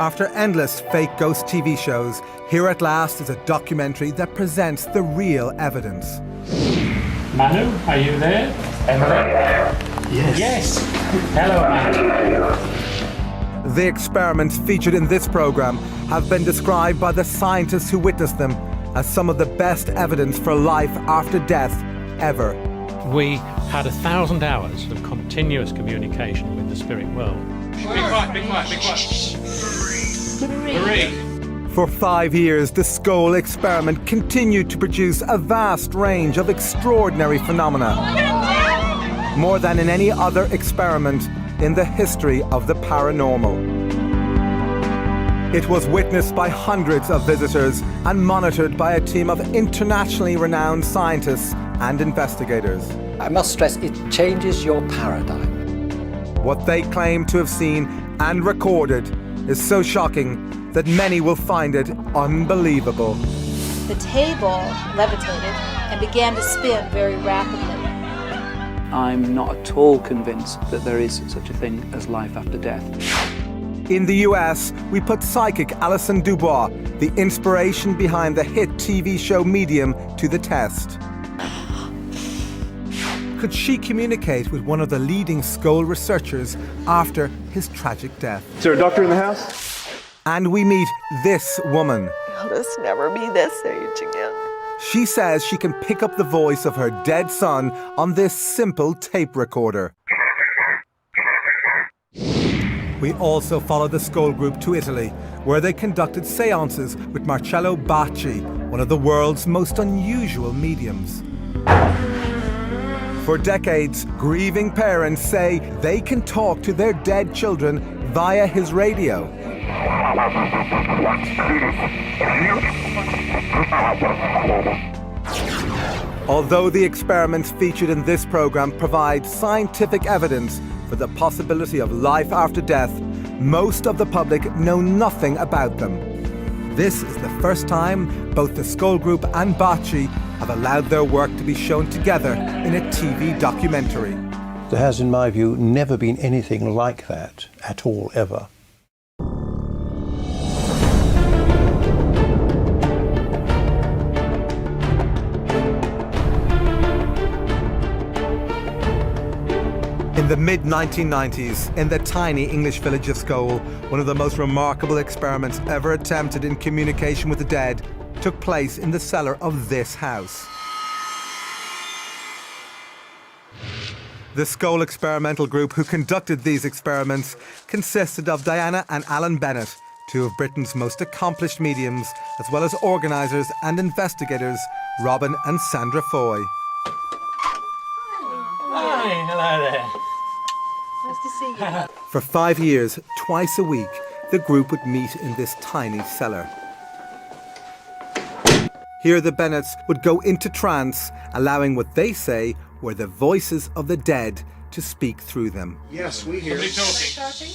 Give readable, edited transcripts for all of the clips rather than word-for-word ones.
After endless fake ghost TV shows, here at last is a documentary that presents the real evidence. Manu, are you there? Emily? Yes. Hello, Manu. The experiments featured in this program have been described by the scientists who witnessed them as some of the best evidence for life after death ever. We had 1,000 hours of continuous communication with the spirit world. Be quiet, be quiet, be quiet. Marie. For 5 years, the Scole experiment continued to produce a vast range of extraordinary phenomena. More than in any other experiment in the history of the paranormal. It was witnessed by hundreds of visitors and monitored by a team of internationally renowned scientists and investigators. I must stress, it changes your paradigm. What they claim to have seen and recorded is so shocking that many will find it unbelievable. The table levitated and began to spin very rapidly. I'm not at all convinced that there is such a thing as life after death. In the US, we put psychic Alison Dubois, the inspiration behind the hit TV show Medium, to the test. Could she communicate with one of the leading Scole researchers after his tragic death? Is there a doctor in the house? And we meet this woman. I'll just never be this age again. She says she can pick up the voice of her dead son on this simple tape recorder. We also followed the Scole group to Italy, where they conducted seances with Marcello Bacci, one of the world's most unusual mediums. For decades, grieving parents say they can talk to their dead children via his radio. Although the experiments featured in this program provide scientific evidence for the possibility of life after death, most of the public know nothing about them. This is the first time both the Scole group and Bacci have allowed their work to be shown together in a TV documentary. There has, in my view, never been anything like that at all, ever. In the mid-1990s, in the tiny English village of Scole, one of the most remarkable experiments ever attempted in communication with the dead took place in the cellar of this house. The Scole experimental group who conducted these experiments consisted of Diana and Alan Bennett, two of Britain's most accomplished mediums, as well as organisers and investigators Robin and Sandra Foy. Hi, hello there. Nice to see you. For 5 years, twice a week, the group would meet in this tiny cellar. Here the Bennetts would go into trance, allowing what they say were the voices of the dead to speak through them. Yes, we hear. Somebody talking.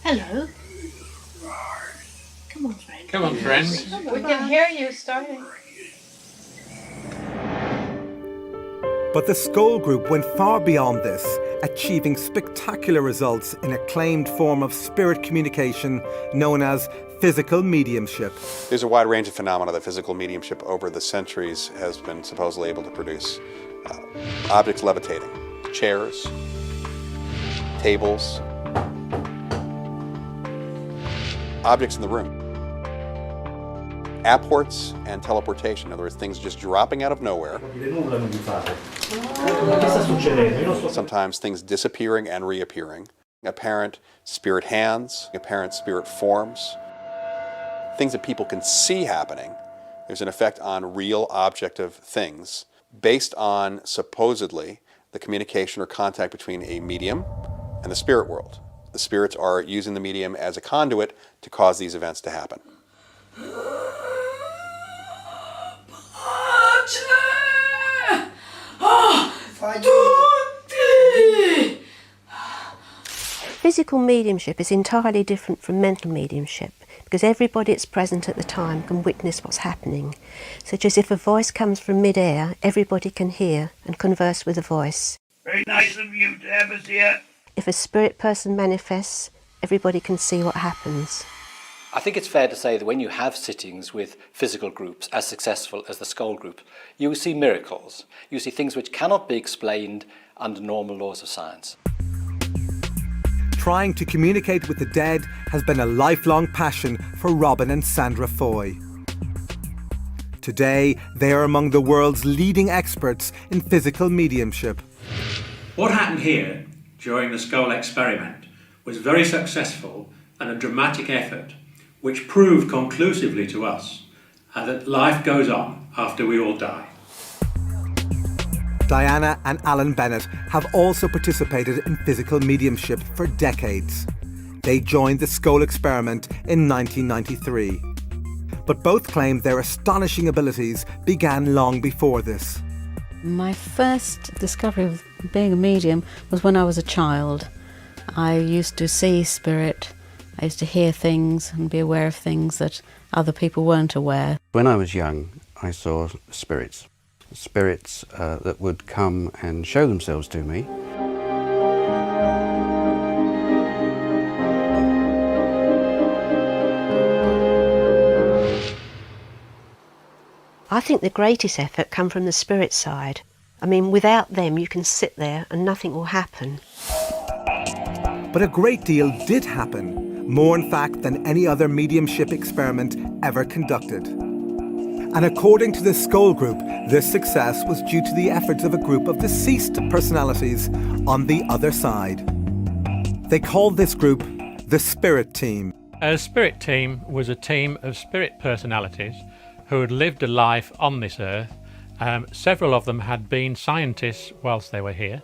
Hello. Come on, friend. Come on, friend. We can hear you starting. But the Scole group went far beyond this, achieving spectacular results in a claimed form of spirit communication known as physical mediumship. There's a wide range of phenomena that physical mediumship over the centuries has been supposedly able to produce. Objects levitating, chairs, tables, objects in the room. Apports and teleportation, in other words, things just dropping out of nowhere. Sometimes things disappearing and reappearing. Apparent spirit hands, apparent spirit forms. Things that people can see happening. There's an effect on real objective things based on, supposedly, the communication or contact between a medium and the spirit world. The spirits are using the medium as a conduit to cause these events to happen. Physical mediumship is entirely different from mental mediumship because everybody that's present at the time can witness what's happening. Such as if a voice comes from mid-air, everybody can hear and converse with the voice. Very nice of you to have us here. If a spirit person manifests, everybody can see what happens. I think it's fair to say that when you have sittings with physical groups as successful as the Scole group, you see miracles. You see things which cannot be explained under normal laws of science. Trying to communicate with the dead has been a lifelong passion for Robin and Sandra Foy. Today, they are among the world's leading experts in physical mediumship. What happened here during the Scole experiment was very successful and a dramatic effort which proved conclusively to us that life goes on after we all die. Diana and Alan Bennett have also participated in physical mediumship for decades. They joined the Scole experiment in 1993. But both claim their astonishing abilities began long before this. My first discovery of being a medium was when I was a child. I used to see spirit. I used to hear things and be aware of things that other people weren't aware. When I was young, I saw spirits that would come and show themselves to me. I think the greatest effort come from the spirit side. I mean, without them you can sit there and nothing will happen. But a great deal did happen, more in fact than any other mediumship experiment ever conducted. And according to the Scole group, this success was due to the efforts of a group of deceased personalities on the other side. They called this group the Spirit Team. A spirit team was a team of spirit personalities who had lived a life on this earth. Several of them had been scientists whilst they were here.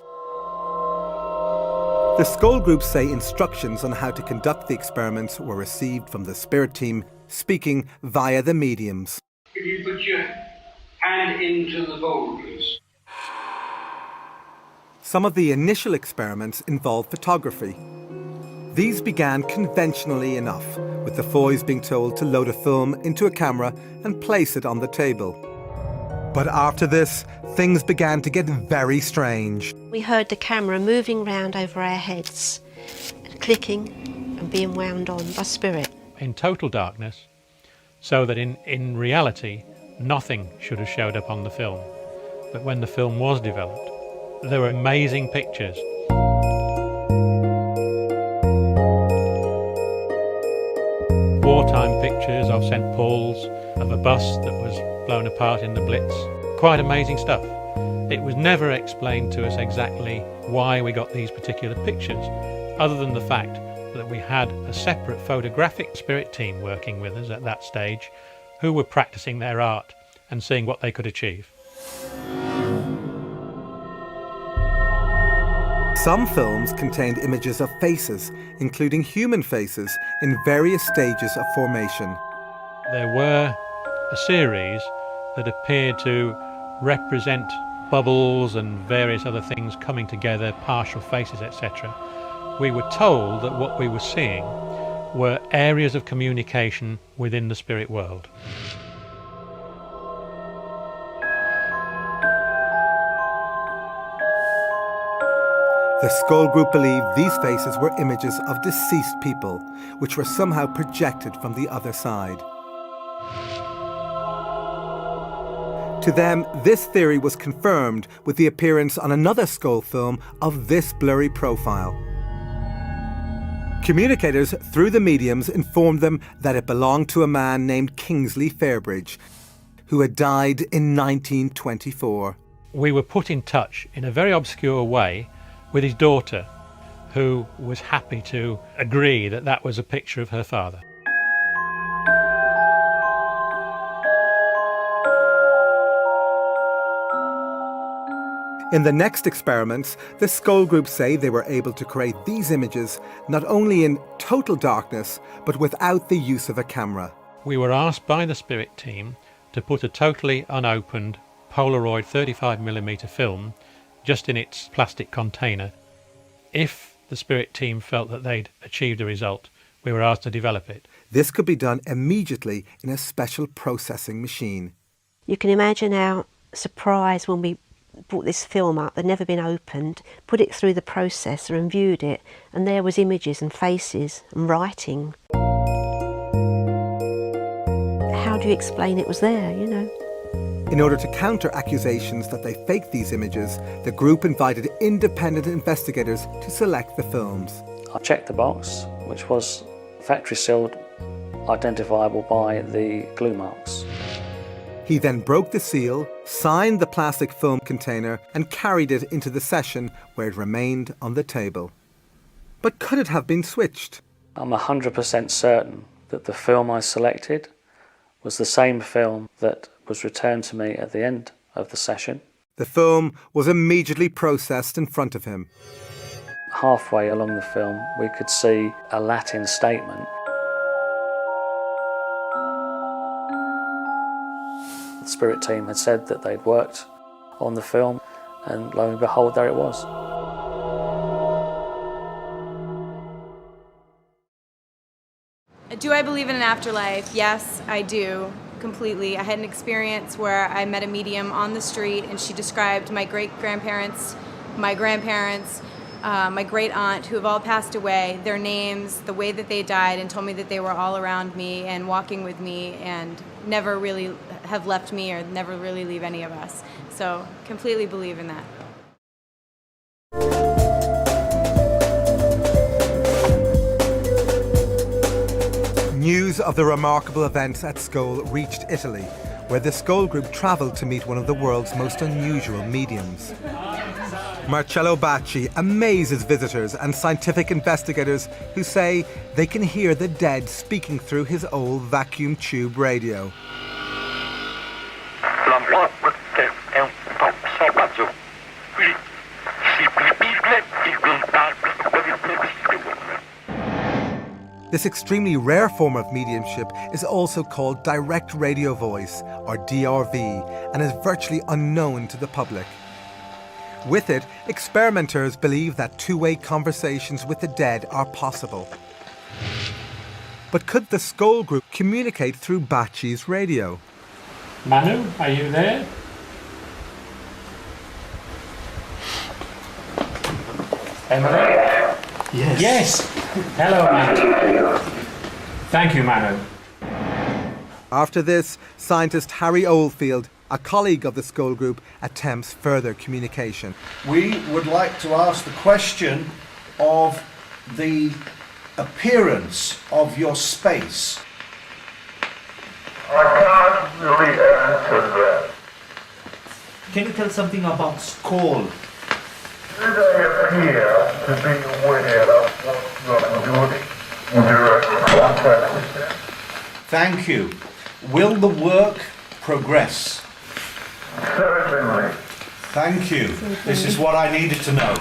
The Scole group say instructions on how to conduct the experiments were received from the Spirit Team, speaking via the mediums. If you put your hand into the bowl, please. Some of the initial experiments involved photography. These began conventionally enough, with the Foys being told to load a film into a camera and place it on the table. But after this, things began to get very strange. We heard the camera moving round over our heads, clicking and being wound on by spirit. In total darkness, so that in reality, nothing should have showed up on the film. But when the film was developed, there were amazing pictures. Wartime pictures of St. Paul's, of a bus that was blown apart in the Blitz. Quite amazing stuff. It was never explained to us exactly why we got these particular pictures, other than the fact that we had a separate photographic spirit team working with us at that stage, who were practicing their art and seeing what they could achieve. Some films contained images of faces, including human faces, in various stages of formation. There were a series that appeared to represent bubbles and various other things coming together, partial faces, etc. We were told that what we were seeing were areas of communication within the spirit world. The Scole group believed these faces were images of deceased people, which were somehow projected from the other side. To them, this theory was confirmed with the appearance on another Scole film of this blurry profile. Communicators through the mediums informed them that it belonged to a man named Kingsley Fairbridge, who had died in 1924. We were put in touch in a very obscure way with his daughter, who was happy to agree that that was a picture of her father. In the next experiments, the Scole group say they were able to create these images not only in total darkness, but without the use of a camera. We were asked by the spirit team to put a totally unopened Polaroid 35mm film just in its plastic container. If the spirit team felt that they'd achieved a result, we were asked to develop it. This could be done immediately in a special processing machine. You can imagine our surprise when we brought this film up, they'd never been opened, put it through the processor and viewed it, and there was images and faces and writing. How do you explain it was there, you know? In order to counter accusations that they faked these images, the group invited independent investigators to select the films. I checked the box, which was factory sealed, identifiable by the glue marks. He then broke the seal, signed the plastic film container and carried it into the session where it remained on the table. But could it have been switched? I'm 100% certain that the film I selected was the same film that was returned to me at the end of the session. The film was immediately processed in front of him. Halfway along the film, we could see a Latin statement. The Spirit team had said that they'd worked on the film, and lo and behold, there it was. Do I believe in an afterlife? Yes, I do, completely. I had an experience where I met a medium on the street and she described my great-grandparents, my grandparents, my great-aunt, who have all passed away, their names, the way that they died, and told me that they were all around me and walking with me and never really have left me or never really leave any of us. So, completely believe in that. News of the remarkable events at Scole reached Italy, where the Scole group travelled to meet one of the world's most unusual mediums. Marcello Bacci amazes visitors and scientific investigators who say they can hear the dead speaking through his old vacuum tube radio. This extremely rare form of mediumship is also called direct radio voice, or DRV, and is virtually unknown to the public. With it, experimenters believe that two-way conversations with the dead are possible. But could the Scole group communicate through Bacci's radio? Manu, are you there? Emily? Yes. Yes. Hello, Manu. Thank you, Manu. After this, scientist Harry Oldfield, a colleague of the Scole group, attempts further communication. We would like to ask the question of the appearance of your space. I can't really answer that. Can you tell something about Scole? Did I appear to be aware of what I'm doing in direct contact with them? Thank you. Will the work progress? Certainly. Thank you. This is what I needed to know.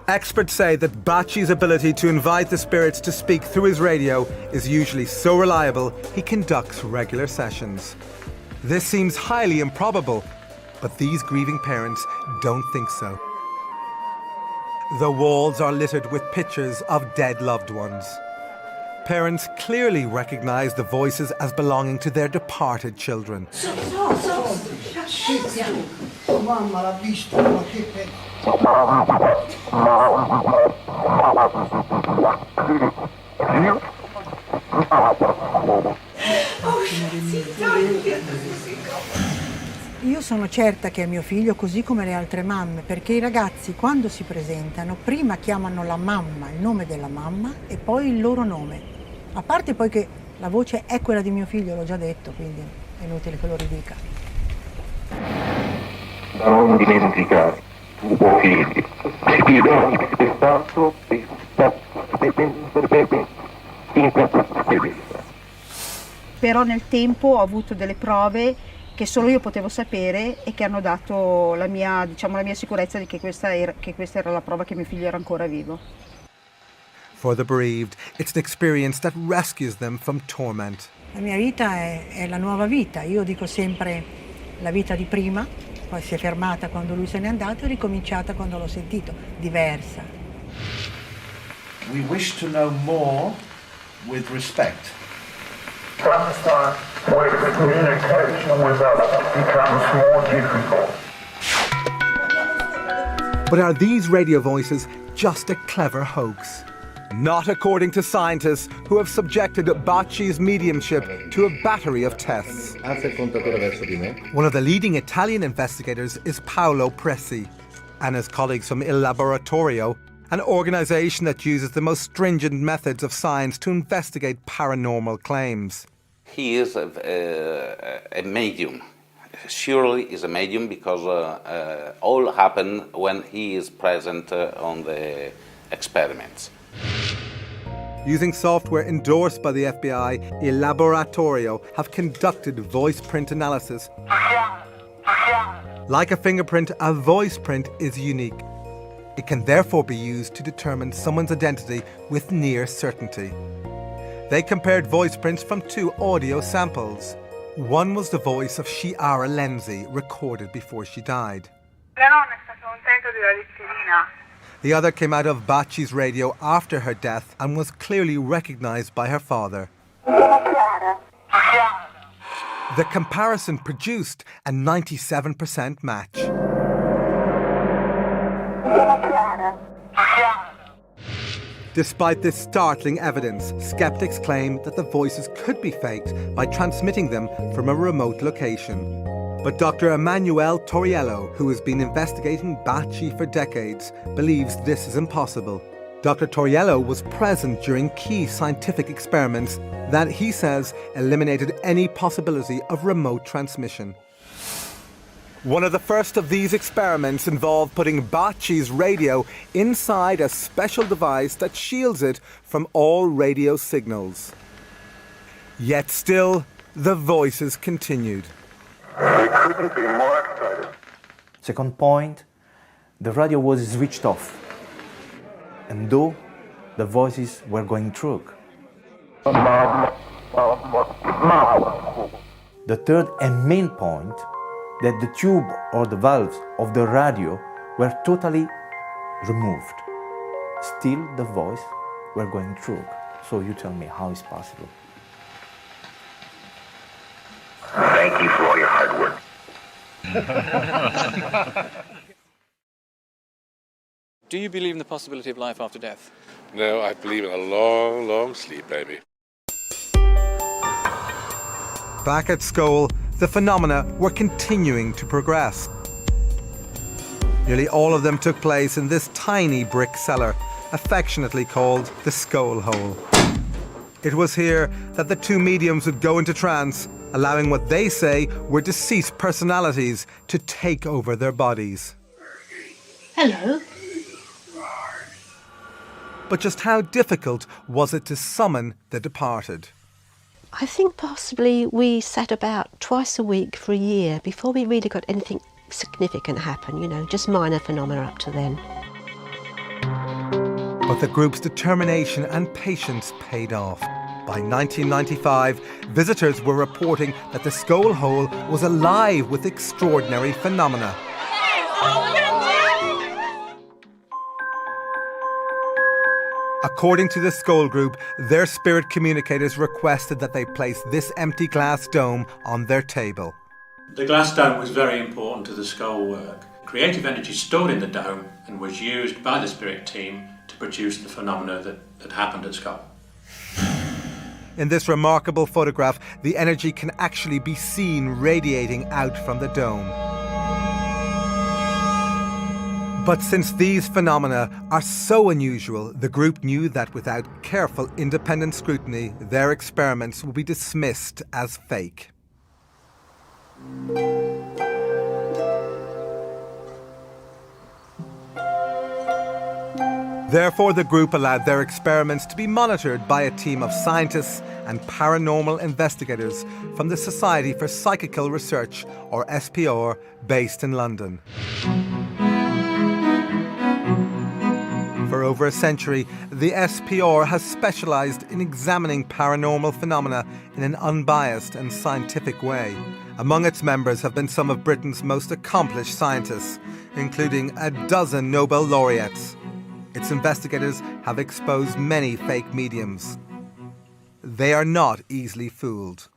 Experts say that Bacci's ability to invite the spirits to speak through his radio is usually so reliable he conducts regular sessions. This seems highly improbable, but these grieving parents don't think so. The walls are littered with pictures of dead loved ones. Parents clearly recognize the voices as belonging to their departed children. Mamma l'ha visto, ma che Io sono certa che è mio figlio, così come le altre mamme, perché i ragazzi quando si presentano prima chiamano la mamma, il nome della mamma e poi il loro nome. A parte poi che la voce è quella di mio figlio, l'ho già detto, quindi è inutile che lo ridica. Non dimenticare tuo figlio. Ti chiedo ogni spettacolo in questa vita. Però nel tempo ho avuto delle prove che solo io potevo sapere e che hanno dato la mia sicurezza di che questa era la prova che mio figlio era ancora vivo. For the bereaved, it's an experience that rescues them from torment. La mia vita è la nuova vita, io dico sempre la vita di prima, poi si è fermata quando lui se n'è andato e ricominciata quando l'ho sentito, diversa. We wish to know more with respect. Sometimes when the communication with us becomes more difficult. But are these radio voices just a clever hoax? Not according to scientists who have subjected Bacci's mediumship to a battery of tests. One of the leading Italian investigators is Paolo Presi, and his colleagues from Il Laboratorio, an organisation that uses the most stringent methods of science to investigate paranormal claims. He is a medium. Surely is a medium because all happen when he is present on the experiments. Using software endorsed by the FBI, Il Laboratorio have conducted voice print analysis. Like a fingerprint, a voice print is unique. It can therefore be used to determine someone's identity with near certainty. They compared voice prints from 2 audio samples. One was the voice of Chiara Lenzi, recorded before she died. The other came out of Bacci's radio after her death and was clearly recognised by her father. The comparison produced a 97% match. Despite this startling evidence, skeptics claim that the voices could be faked by transmitting them from a remote location. But Dr. Emanuele Toriello, who has been investigating Bacci for decades, believes this is impossible. Dr. Toriello was present during key scientific experiments that, he says, eliminated any possibility of remote transmission. One of the first of these experiments involved putting Bacci's radio inside a special device that shields it from all radio signals. Yet still, the voices continued. We couldn't be more excited. Second point, the radio was switched off, and though the voices were going through. The third and main point, that the tube or the valves of the radio were totally removed. Still the voice were going through. So you tell me how it's possible. Thank you for all your hard work. Do you believe in the possibility of life after death? No, I believe in a long, long sleep, baby. Back at Scole, the phenomena were continuing to progress. Nearly all of them took place in this tiny brick cellar, affectionately called the Scole Hole. It was here that the 2 mediums would go into trance, allowing what they say were deceased personalities to take over their bodies. Hello. But just how difficult was it to summon the departed? I think possibly we sat about twice a week for a year before we really got anything significant happen, just minor phenomena up to then. But the group's determination and patience paid off. By 1995, visitors were reporting that the Scole Hole was alive with extraordinary phenomena. According to the Scole group, their spirit communicators requested that they place this empty glass dome on their table. The glass dome was very important to the Scole work. Creative energy stored in the dome and was used by the spirit team to produce the phenomena that happened at Scole. In this remarkable photograph, the energy can actually be seen radiating out from the dome. But since these phenomena are so unusual, the group knew that without careful independent scrutiny, their experiments would be dismissed as fake. Therefore, the group allowed their experiments to be monitored by a team of scientists and paranormal investigators from the Society for Psychical Research, or SPR, based in London. For over a century, the SPR has specialised in examining paranormal phenomena in an unbiased and scientific way. Among its members have been some of Britain's most accomplished scientists, including a dozen Nobel laureates. Its investigators have exposed many fake mediums. They are not easily fooled.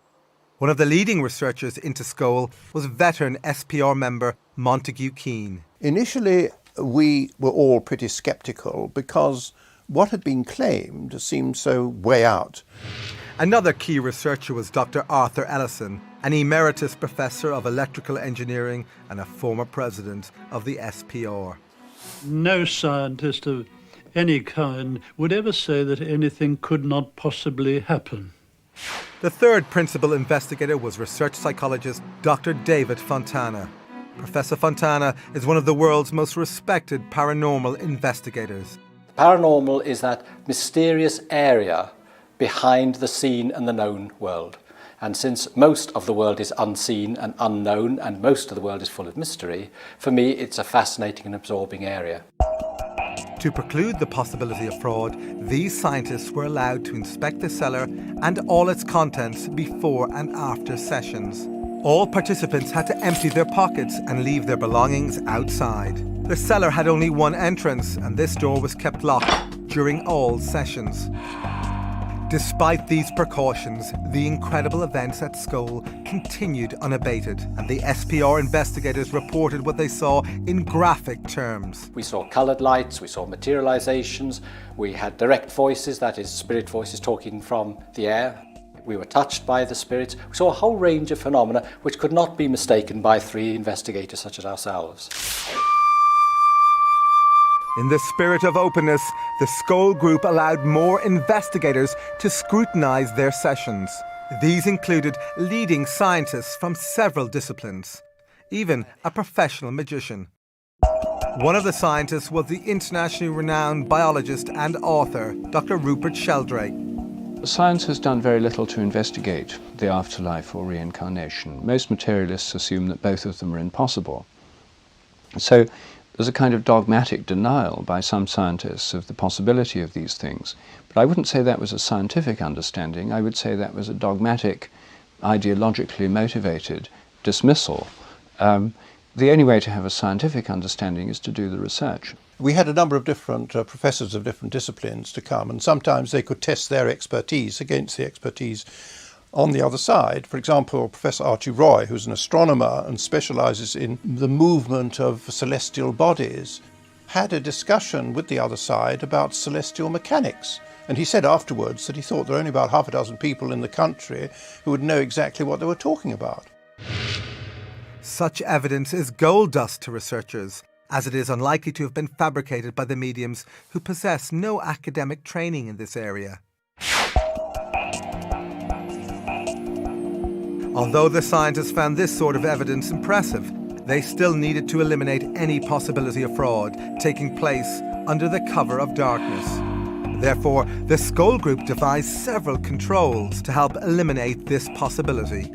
One of the leading researchers into Scole was veteran SPR member Montague Keane. Initially, we were all pretty sceptical because what had been claimed seemed so way out. Another key researcher was Dr. Arthur Ellison, an emeritus professor of electrical engineering and a former president of the SPR. No scientist of any kind would ever say that anything could not possibly happen. The third principal investigator was research psychologist Dr. David Fontana. Professor Fontana is one of the world's most respected paranormal investigators. Paranormal is that mysterious area behind the seen and the known world. And since most of the world is unseen and unknown, and most of the world is full of mystery, for me it's a fascinating and absorbing area. To preclude the possibility of fraud, these scientists were allowed to inspect the cellar and all its contents before and after sessions. All participants had to empty their pockets and leave their belongings outside. The cellar had only one entrance, and this door was kept locked during all sessions. Despite these precautions, the incredible events at Scole continued unabated, and the SPR investigators reported what they saw in graphic terms. We saw coloured lights, we saw materializations, we had direct voices, that is, spirit voices talking from the air. We were touched by the spirits. We saw a whole range of phenomena which could not be mistaken by three investigators such as ourselves. In the spirit of openness, the Scole group allowed more investigators to scrutinise their sessions. These included leading scientists from several disciplines, even a professional magician. One of the scientists was the internationally renowned biologist and author, Dr. Rupert Sheldrake. Science has done very little to investigate the afterlife or reincarnation. Most materialists assume that both of them are impossible. So there's a kind of dogmatic denial by some scientists of the possibility of these things. But I wouldn't say that was a scientific understanding. I would say that was a dogmatic, ideologically motivated dismissal. The only way to have a scientific understanding is to do the research. We had a number of different professors of different disciplines to come, and sometimes they could test their expertise against the expertise on the other side. For example, Professor Archie Roy, who's an astronomer and specialises in the movement of celestial bodies, had a discussion with the other side about celestial mechanics. And he said afterwards that he thought there were only about half a dozen people in the country who would know exactly what they were talking about. Such evidence is gold dust to researchers, as it is unlikely to have been fabricated by the mediums who possess no academic training in this area. Although the scientists found this sort of evidence impressive, they still needed to eliminate any possibility of fraud taking place under the cover of darkness. Therefore, the Scole group devised several controls to help eliminate this possibility.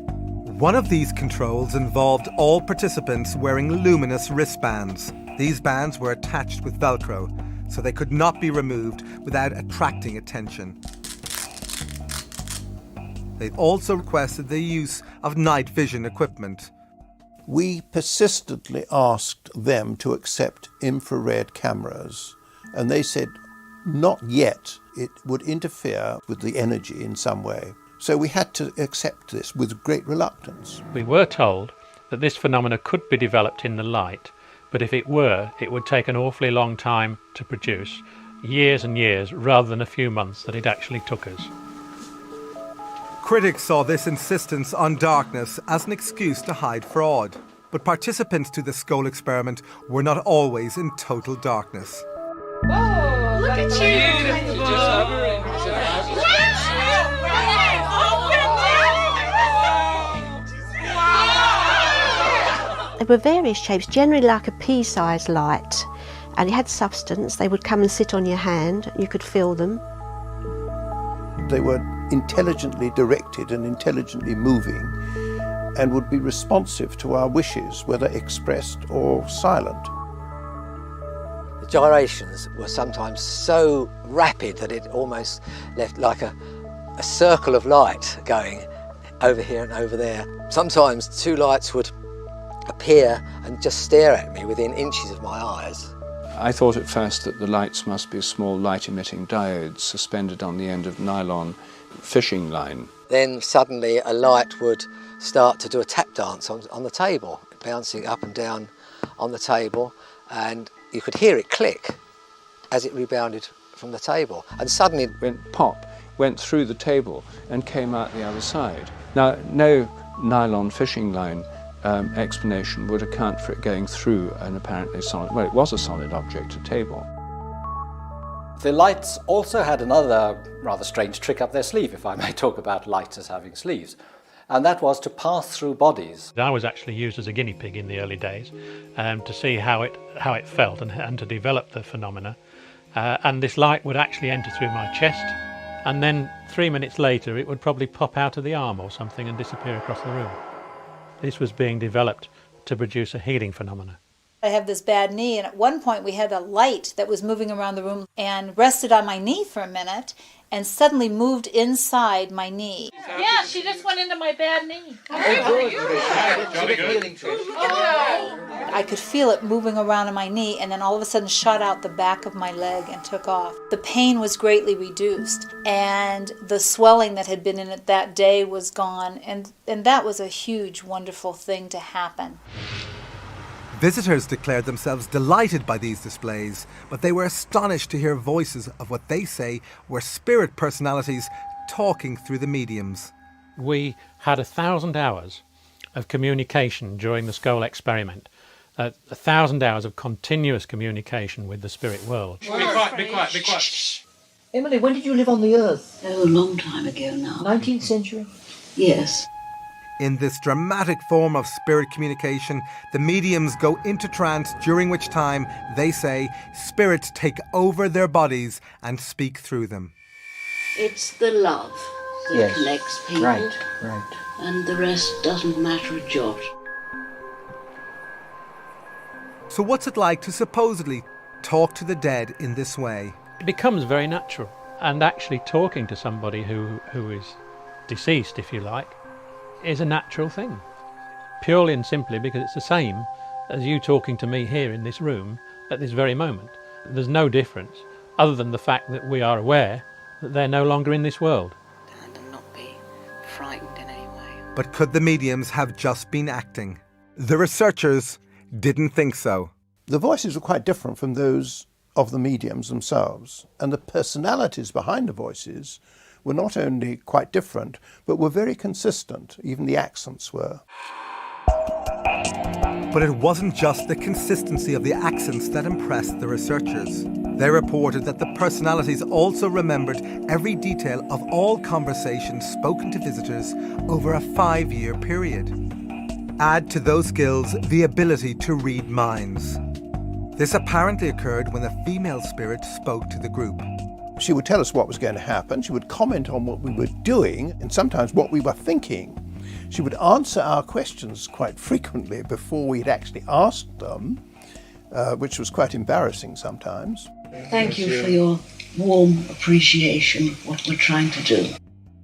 One of these controls involved all participants wearing luminous wristbands. These bands were attached with Velcro, so they could not be removed without attracting attention. They also requested the use of night vision equipment. We persistently asked them to accept infrared cameras, and they said not yet. It would interfere with the energy in some way. So we had to accept this with great reluctance. We were told that this phenomena could be developed in the light, but if it were, it would take an awfully long time to produce, years and years, rather than a few months that it actually took us. Critics saw this insistence on darkness as an excuse to hide fraud, but participants to the Scole experiment were not always in total darkness. Oh, look at you! There were various shapes, generally like a pea-sized light, and it had substance. They would come and sit on your hand, you could feel them. They were intelligently directed and intelligently moving, and would be responsive to our wishes, whether expressed or silent. The gyrations were sometimes so rapid that it almost left like a circle of light going over here and over there. Sometimes two lights would appear and just stare at me within inches of my eyes. I thought at first that the lights must be small light-emitting diodes suspended on the end of nylon fishing line. Then suddenly a light would start to do a tap dance on the table, bouncing up and down on the table, and you could hear it click as it rebounded from the table, and suddenly it went pop, went through the table and came out the other side. Now, no nylon fishing line explanation would account for it going through an apparently solid, well, it was a solid object, a table. The lights also had another rather strange trick up their sleeve, if I may talk about lights as having sleeves, and that was to pass through bodies. I was actually used as a guinea pig in the early days to see how it felt and to develop the phenomena. And this light would actually enter through my chest, and then 3 minutes later it would probably pop out of the arm or something and disappear across the room. This was being developed to produce a healing phenomena. I have this bad knee, and at one point we had a light that was moving around the room and rested on my knee for a minute and suddenly moved inside my knee. Yeah, she just went into my bad knee. I could feel it moving around in my knee and then all of a sudden shot out the back of my leg and took off. The pain was greatly reduced and the swelling that had been in it that day was gone, and that was a huge, wonderful thing to happen. Visitors declared themselves delighted by these displays, but they were astonished to hear voices of what they say were spirit personalities talking through the mediums. We had 1,000 hours of communication during the Scole experiment, 1,000 hours of continuous communication with the spirit world. Be quiet, be quiet, be quiet. Emily, when did you live on the Earth? Oh, a long time ago now. 19th century? Yes. In this dramatic form of spirit communication, the mediums go into trance, during which time, they say, spirits take over their bodies and speak through them. It's the love that connects people. Right. And the rest doesn't matter a jot. So what's it like to supposedly talk to the dead in this way? It becomes very natural, and actually talking to somebody who is deceased, if you like, is a natural thing, purely and simply because it's the same as you talking to me here in this room at this very moment. There's no difference other than the fact that we are aware that they're no longer in this world. And not be frightened in any way. But could the mediums have just been acting? The researchers didn't think so. The voices were quite different from those of the mediums themselves, and the personalities behind the voices were not only quite different, but were very consistent. Even the accents were. But it wasn't just the consistency of the accents that impressed the researchers. They reported that the personalities also remembered every detail of all conversations spoken to visitors over a 5-year period. Add to those skills the ability to read minds. This apparently occurred when a female spirit spoke to the group. She would tell us what was going to happen, she would comment on what we were doing, and sometimes what we were thinking. She would answer our questions quite frequently before we'd actually asked them, which was quite embarrassing sometimes. Thank you for your warm appreciation of what we're trying to do.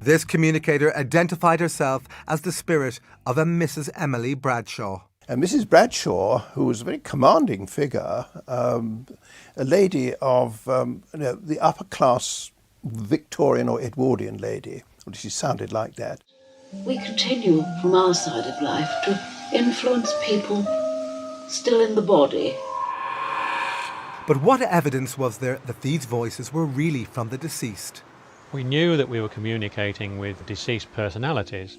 This communicator identified herself as the spirit of a Mrs. Emily Bradshaw. And Mrs. Bradshaw, who was a very commanding figure, a lady of the upper class Victorian or Edwardian lady, or she sounded like that. We continue from our side of life to influence people still in the body. But what evidence was there that these voices were really from the deceased? We knew that we were communicating with deceased personalities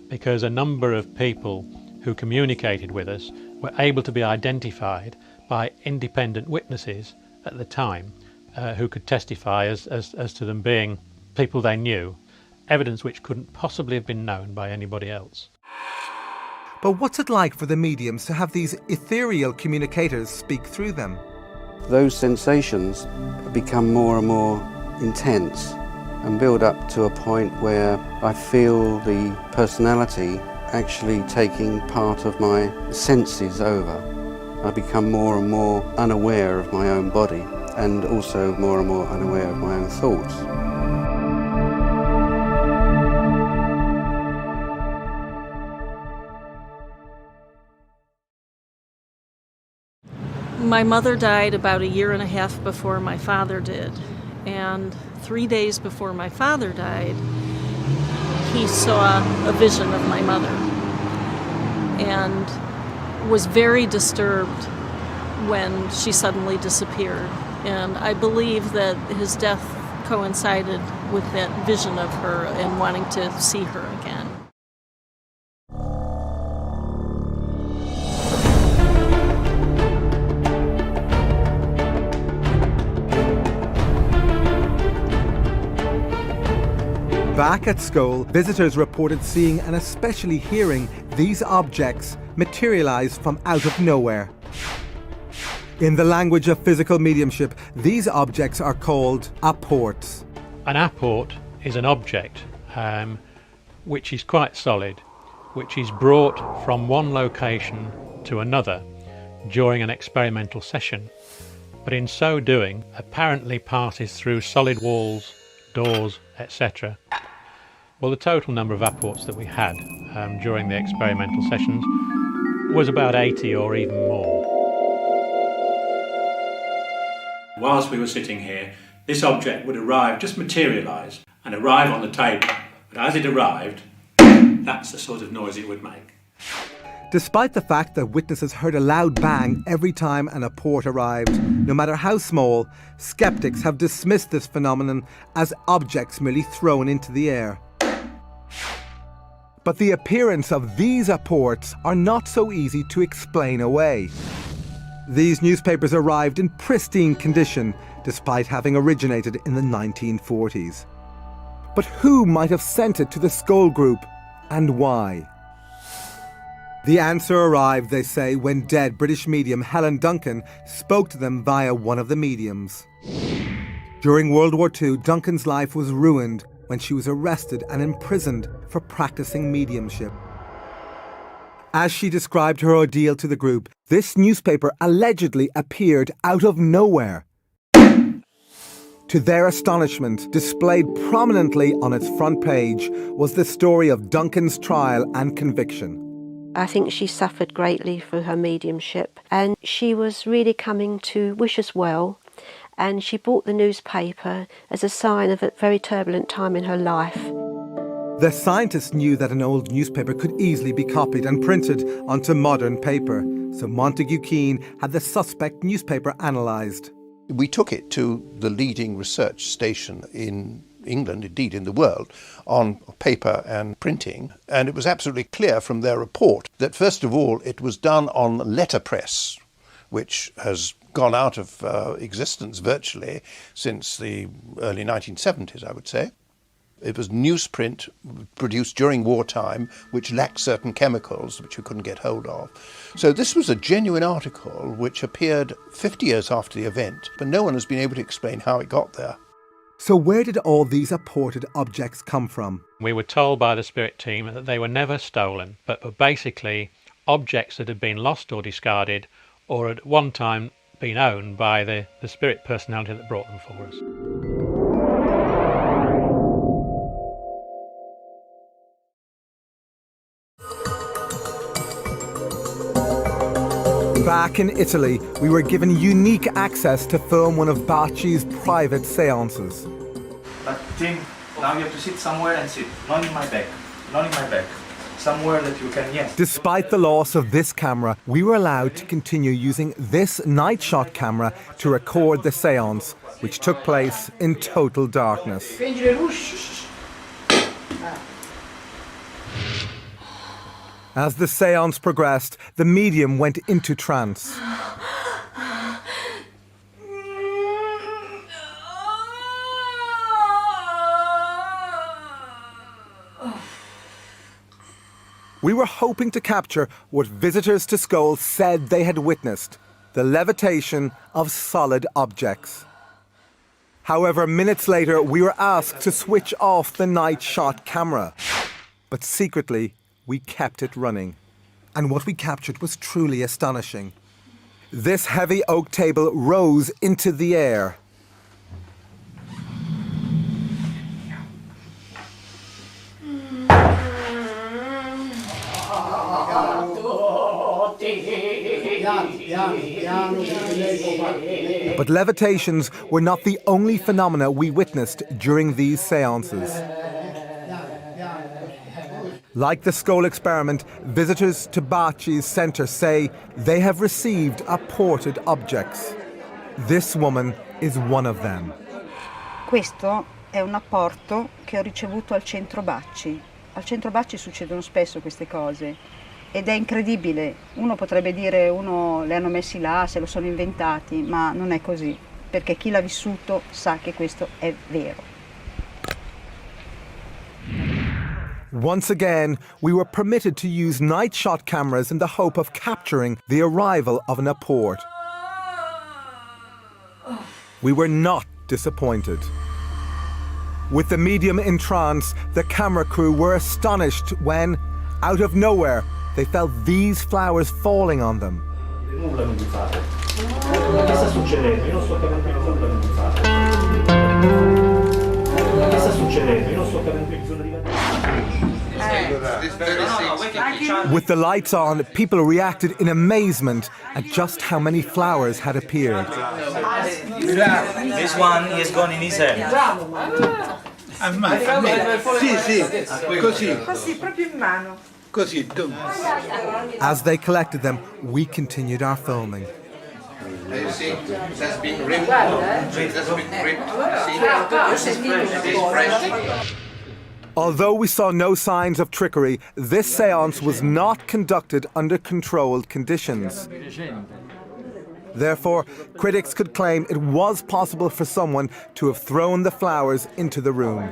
because a number of people who communicated with us were able to be identified by independent witnesses at the time who could testify as to them being people they knew, evidence which couldn't possibly have been known by anybody else. But what's it like for the mediums to have these ethereal communicators speak through them? Those sensations become more and more intense and build up to a point where I feel the personality actually taking part of my senses over. I become more and more unaware of my own body and also more and more unaware of my own thoughts. My mother died about 1.5 years before my father did, and 3 days before my father died, he saw a vision of my mother and was very disturbed when she suddenly disappeared. And I believe that his death coincided with that vision of her and wanting to see her again. Back at Scole, visitors reported seeing and especially hearing these objects materialize from out of nowhere. In the language of physical mediumship, these objects are called apports. An apport is an object which is quite solid, which is brought from one location to another during an experimental session, but in so doing apparently passes through solid walls, doors, etc. Well, the total number of apports that we had during the experimental sessions was about 80 or even more. Whilst we were sitting here, this object would arrive, just materialise, and arrive on the table. But as it arrived, that's the sort of noise it would make. Despite the fact that witnesses heard a loud bang every time an apport arrived, no matter how small, skeptics have dismissed this phenomenon as objects merely thrown into the air. But the appearance of these apports are not so easy to explain away. These newspapers arrived in pristine condition, despite having originated in the 1940s. But who might have sent it to the Scole group, and why? The answer arrived, they say, when dead British medium Helen Duncan spoke to them via one of the mediums. During World War II, Duncan's life was ruined when she was arrested and imprisoned for practicing mediumship. As she described her ordeal to the group, this newspaper allegedly appeared out of nowhere. To their astonishment, displayed prominently on its front page was the story of Duncan's trial and conviction. I think she suffered greatly through her mediumship, and she was really coming to wish us well, and she bought the newspaper as a sign of a very turbulent time in her life. The scientists knew that an old newspaper could easily be copied and printed onto modern paper, so Montague Keane had the suspect newspaper analysed. We took it to the leading research station in England, indeed in the world, on paper and printing, and it was absolutely clear from their report that first of all it was done on letterpress, which has gone out of existence virtually since the early 1970s, I would say. It was newsprint produced during wartime, which lacked certain chemicals which you couldn't get hold of. So this was a genuine article which appeared 50 years after the event, but no one has been able to explain how it got there. So where did all these apported objects come from? We were told by the spirit team that they were never stolen, but were basically objects that had been lost or discarded, or at one time been owned by the spirit personality that brought them for us. Back in Italy, we were given unique access to film one of Bacci's private seances. But Tim, now you have to sit somewhere and sit. Not in my back. Not in my back. Somewhere that you can, yes. Despite the loss of this camera, we were allowed to continue using this night shot camera to record the seance, which took place in total darkness. As the seance progressed, the medium went into trance. We were hoping to capture what visitors to Scole said they had witnessed, the levitation of solid objects. However, minutes later, we were asked to switch off the night shot camera. But secretly, we kept it running. And what we captured was truly astonishing. This heavy oak table rose into the air. But levitations were not the only phenomena we witnessed during these seances. Like the Scole experiment, visitors to Baci's centre say they have received apported objects. This woman is one of them. Questo è un apporto che ho ricevuto al centro Baci. Al centro Baci succedono spesso queste cose ed è incredibile. Uno potrebbe dire uno le hanno messi là, se lo sono inventati, ma non è così, perché chi l'ha vissuto sa che questo è vero. Once again, we were permitted to use night shot cameras in the hope of capturing the arrival of an apport. We were not disappointed. With the medium in trance, the camera crew were astonished when, out of nowhere, they felt these flowers falling on them. Che sta succedendo? Io non sto capendo nulla di fare. Che sta succedendo? Io non sto capendo nulla di fare. With the lights on, people reacted in amazement at just how many flowers had appeared. This one is gone in his hand. Sì, così. Così, proprio in mano. Così. As they collected them, we continued our filming. You see, it has been ripped. It has been ripped. See, it is fresh. Although we saw no signs of trickery, this séance was not conducted under controlled conditions. Therefore, critics could claim it was possible for someone to have thrown the flowers into the room.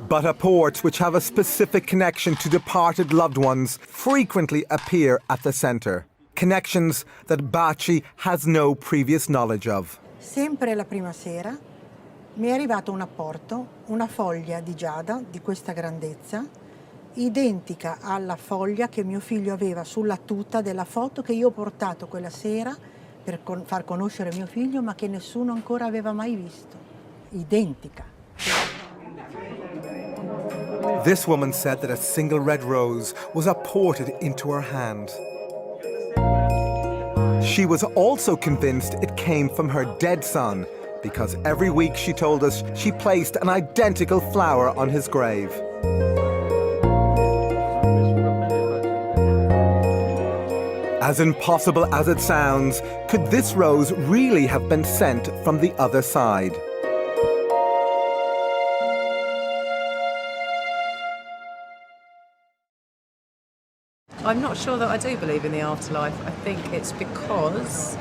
But apports which have a specific connection to departed loved ones frequently appear at the centre. Connections that Baci has no previous knowledge of. Sempre la prima sera mi è arrivato un apporto, una foglia di giada di questa grandezza, identica alla foglia che mio figlio aveva sulla tuta della foto che io ho portato quella sera per far conoscere mio figlio, ma che nessuno ancora aveva mai visto. Identica. This woman said that a single red rose was apported into her hand. She was also convinced it came from her dead son, because every week, she told us, she placed an identical flower on his grave. As impossible as it sounds, could this rose really have been sent from the other side? I'm not sure that I do believe in the afterlife. I think it's because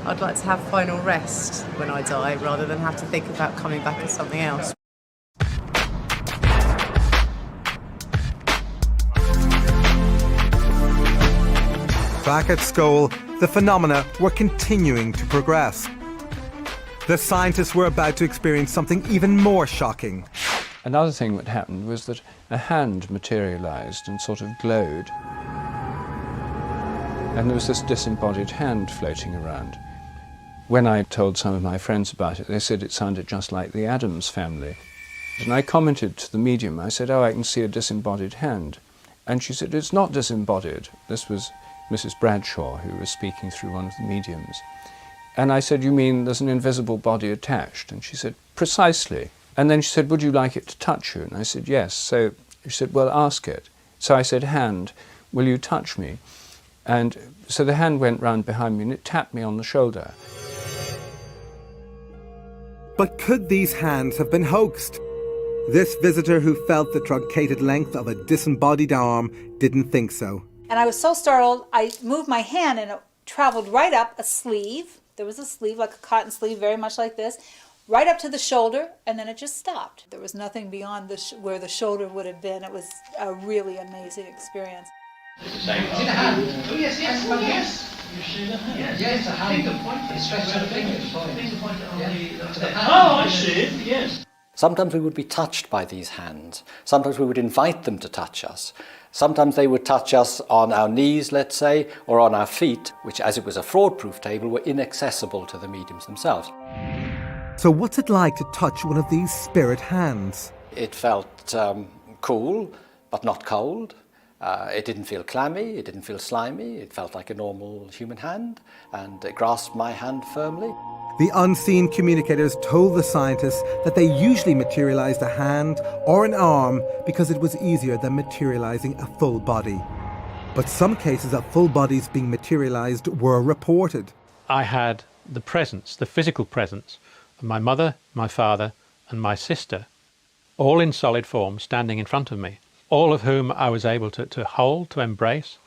I'd like to have final rest when I die rather than have to think about coming back as something else. Back at Scole, the phenomena were continuing to progress. The scientists were about to experience something even more shocking. Another thing that happened was that a hand materialised and sort of glowed. And there was this disembodied hand floating around. When I told some of my friends about it, they said it sounded just like the Addams family. And I commented to the medium, I said, oh, I can see a disembodied hand. And she said, it's not disembodied. This was Mrs. Bradshaw, who was speaking through one of the mediums. And I said, you mean there's an invisible body attached? And she said, precisely. And then she said, would you like it to touch you? And I said, yes. So she said, well, ask it. So I said, hand, will you touch me? And so the hand went round behind me and it tapped me on the shoulder. But could these hands have been hoaxed? This visitor who felt the truncated length of a disembodied arm didn't think so. And I was so startled, I moved my hand and it traveled right up a sleeve. There was a sleeve, like a cotton sleeve, very much like this, right up to the shoulder, and then it just stopped. There was nothing beyond where the shoulder would have been. It was a really amazing experience. See the hand? Oh, yes, yes, oh, yes. You see the hand? Yes, yes, a hand. Finger pointed. Stretch out the fingers. Finger pointed on the hand. Oh, I see it, yes. Sometimes we would be touched by these hands. Sometimes we would invite them to touch us. Sometimes they would touch us on our knees, let's say, or on our feet, which, as it was a fraud-proof table, were inaccessible to the mediums themselves. So what's it like to touch one of these spirit hands? It felt cool, but not cold. It didn't feel clammy, it didn't feel slimy. It felt like a normal human hand, and it grasped my hand firmly. The unseen communicators told the scientists that they usually materialized a hand or an arm because it was easier than materializing a full body. But some cases of full bodies being materialized were reported. I had the presence, the physical presence, of my mother, my father, and my sister, all in solid form, standing in front of me, all of whom I was able to hold, to embrace,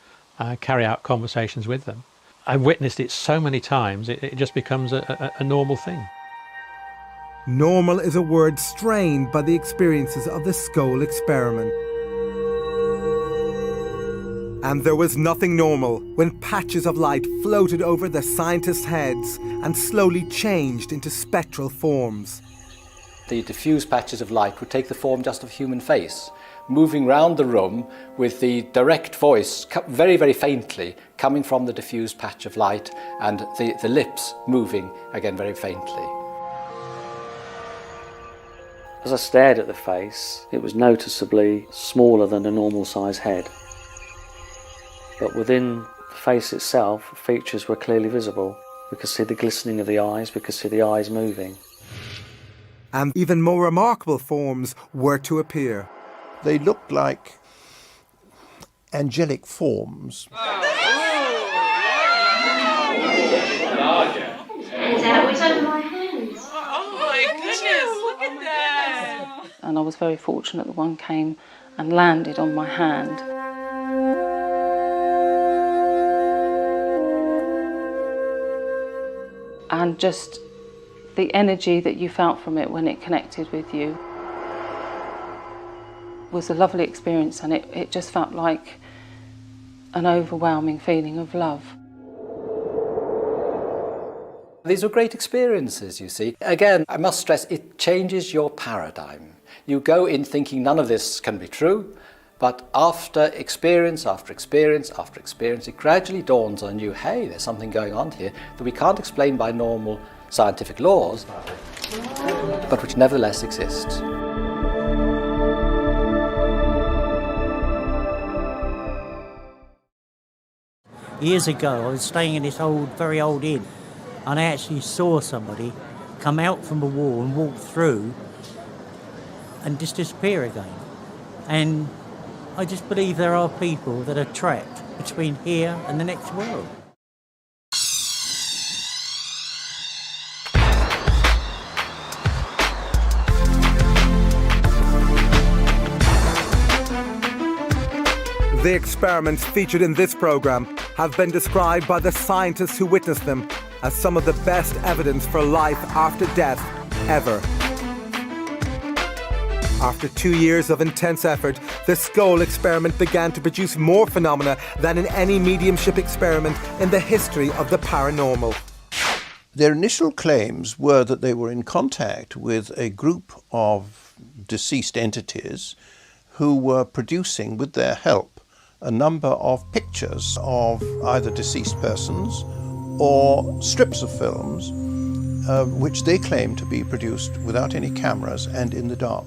carry out conversations with them. I witnessed it so many times, it just becomes a normal thing. Normal is a word strained by the experiences of the Scole experiment. And there was nothing normal when patches of light floated over the scientists' heads and slowly changed into spectral forms. The diffused patches of light would take the form just of a human face, moving round the room with the direct voice very, very faintly coming from the diffused patch of light, and the lips moving again very faintly. As I stared at the face, it was noticeably smaller than a normal size head. But within the face itself, features were clearly visible. We could see the glistening of the eyes, we could see the eyes moving. And even more remarkable forms were to appear. They looked like angelic forms. Is that what's over my hands? Oh my goodness, look at that! And I was very fortunate that one came and landed on my hand. And just the energy that you felt from it when it connected with you was a lovely experience, and it just felt like an overwhelming feeling of love. These were great experiences, you see. Again, I must stress, it changes your paradigm. You go in thinking none of this can be true, but after experience, after experience, after experience, it gradually dawns on you, hey, there's something going on here that we can't explain by normal scientific laws, but which nevertheless exists. Years ago, I was staying in this very old inn, and I actually saw somebody come out from a wall and walk through and just disappear again. And I just believe there are people that are trapped between here and the next world. The experiments featured in this program have been described by the scientists who witnessed them as some of the best evidence for life after death ever. After 2 years of intense effort, the Scole experiment began to produce more phenomena than in any mediumship experiment in the history of the paranormal. Their initial claims were that they were in contact with a group of deceased entities who were producing, with their help, a number of pictures of either deceased persons or strips of films, which they claimed to be produced without any cameras and in the dark.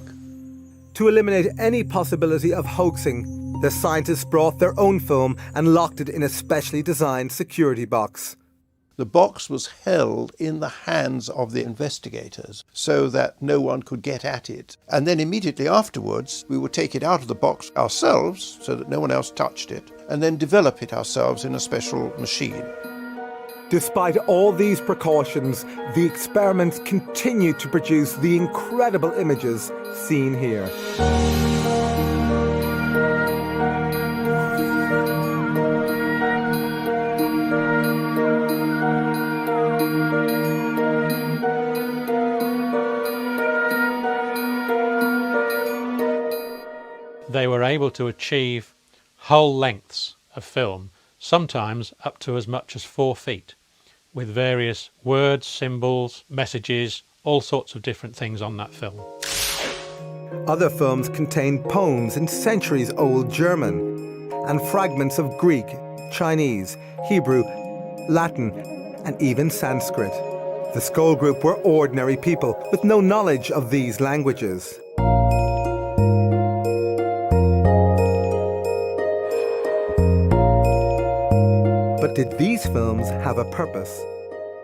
To eliminate any possibility of hoaxing, the scientists brought their own film and locked it in a specially designed security box. The box was held in the hands of the investigators so that no one could get at it. And then immediately afterwards, we would take it out of the box ourselves so that no one else touched it, and then develop it ourselves in a special machine. Despite all these precautions, the experiments continued to produce the incredible images seen here. They were able to achieve whole lengths of film, sometimes up to as much as 4 feet, with various words, symbols, messages, all sorts of different things on that film. Other films contained poems in centuries-old German and fragments of Greek, Chinese, Hebrew, Latin, and even Sanskrit. The Scole group were ordinary people with no knowledge of these languages. But did these films have a purpose?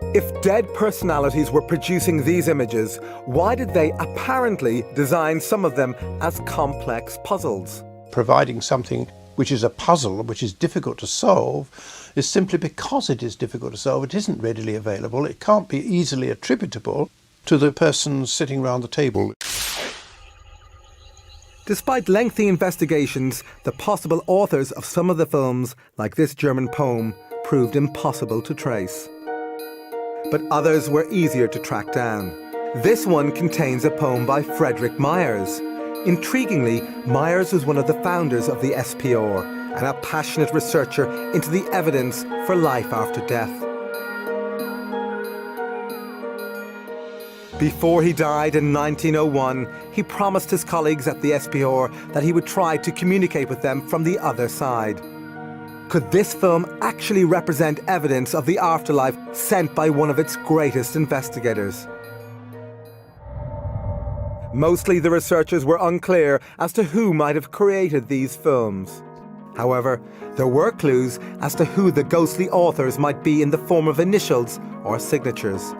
If dead personalities were producing these images, why did they apparently design some of them as complex puzzles? Providing something which is a puzzle, which is difficult to solve, is simply because it is difficult to solve. It isn't readily available. It can't be easily attributable to the person sitting round the table. Despite lengthy investigations, the possible authors of some of the films, like this German poem, proved impossible to trace. But others were easier to track down. This one contains a poem by Frederick Myers. Intriguingly, Myers was one of the founders of the SPR and a passionate researcher into the evidence for life after death. Before he died in 1901, he promised his colleagues at the SPR that he would try to communicate with them from the other side. Could this film actually represent evidence of the afterlife sent by one of its greatest investigators? Mostly the researchers were unclear as to who might have created these films. However, there were clues as to who the ghostly authors might be in the form of initials or signatures.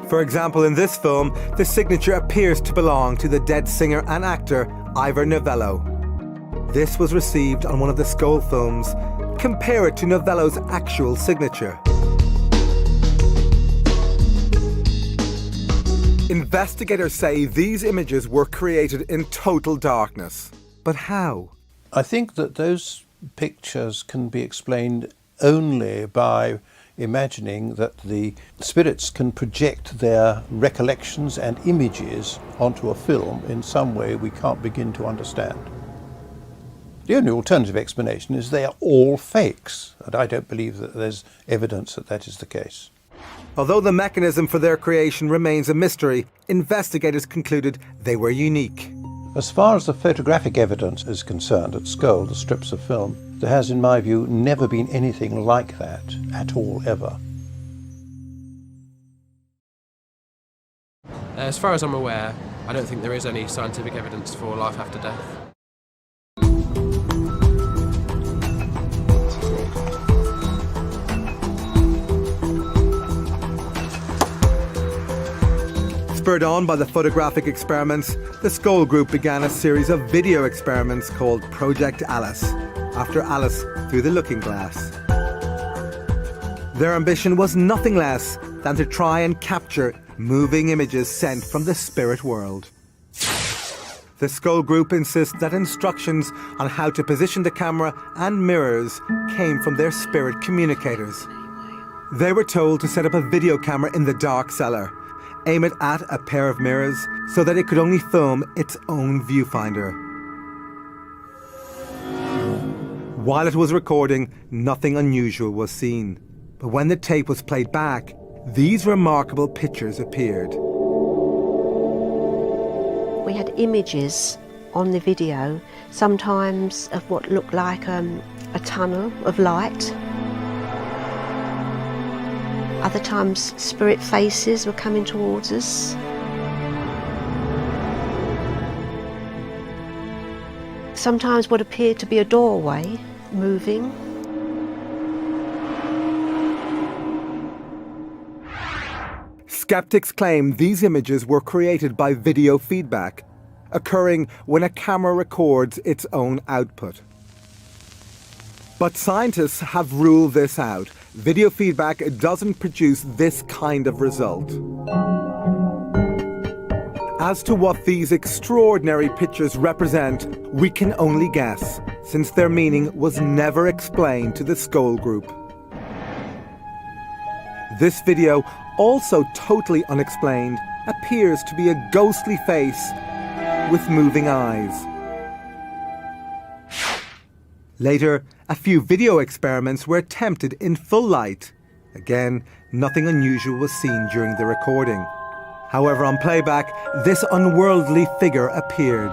For example, in this film, the signature appears to belong to the dead singer and actor Ivor Novello. This was received on one of the Scole films. Compare it to Novello's actual signature. Investigators say these images were created in total darkness. But how? I think that those pictures can be explained only by imagining that the spirits can project their recollections and images onto a film in some way we can't begin to understand. The only alternative explanation is they are all fakes, and I don't believe that there's evidence that that is the case. Although the mechanism for their creation remains a mystery, investigators concluded they were unique. As far as the photographic evidence is concerned at Scole, the strips of film, there has, in my view, never been anything like that at all, ever. As far as I'm aware, I don't think there is any scientific evidence for life after death. Spurred on by the photographic experiments, the Scole group began a series of video experiments called Project Alice, after Alice through the looking glass. Their ambition was nothing less than to try and capture moving images sent from the spirit world. The Scole group insists that instructions on how to position the camera and mirrors came from their spirit communicators. They were told to set up a video camera in the dark cellar, aim it at a pair of mirrors so that it could only film its own viewfinder. While it was recording, nothing unusual was seen. But when the tape was played back, these remarkable pictures appeared. We had images on the video, sometimes of what looked like a tunnel of light. Other times, spirit faces were coming towards us. Sometimes what appeared to be a doorway moving. Skeptics claim these images were created by video feedback, occurring when a camera records its own output. But scientists have ruled this out. Video feedback doesn't produce this kind of result. As to what these extraordinary pictures represent, we can only guess, since their meaning was never explained to the Scole group. This video, also totally unexplained, appears to be a ghostly face with moving eyes. Later, a few video experiments were attempted in full light. Again, nothing unusual was seen during the recording. However, on playback, this unworldly figure appeared.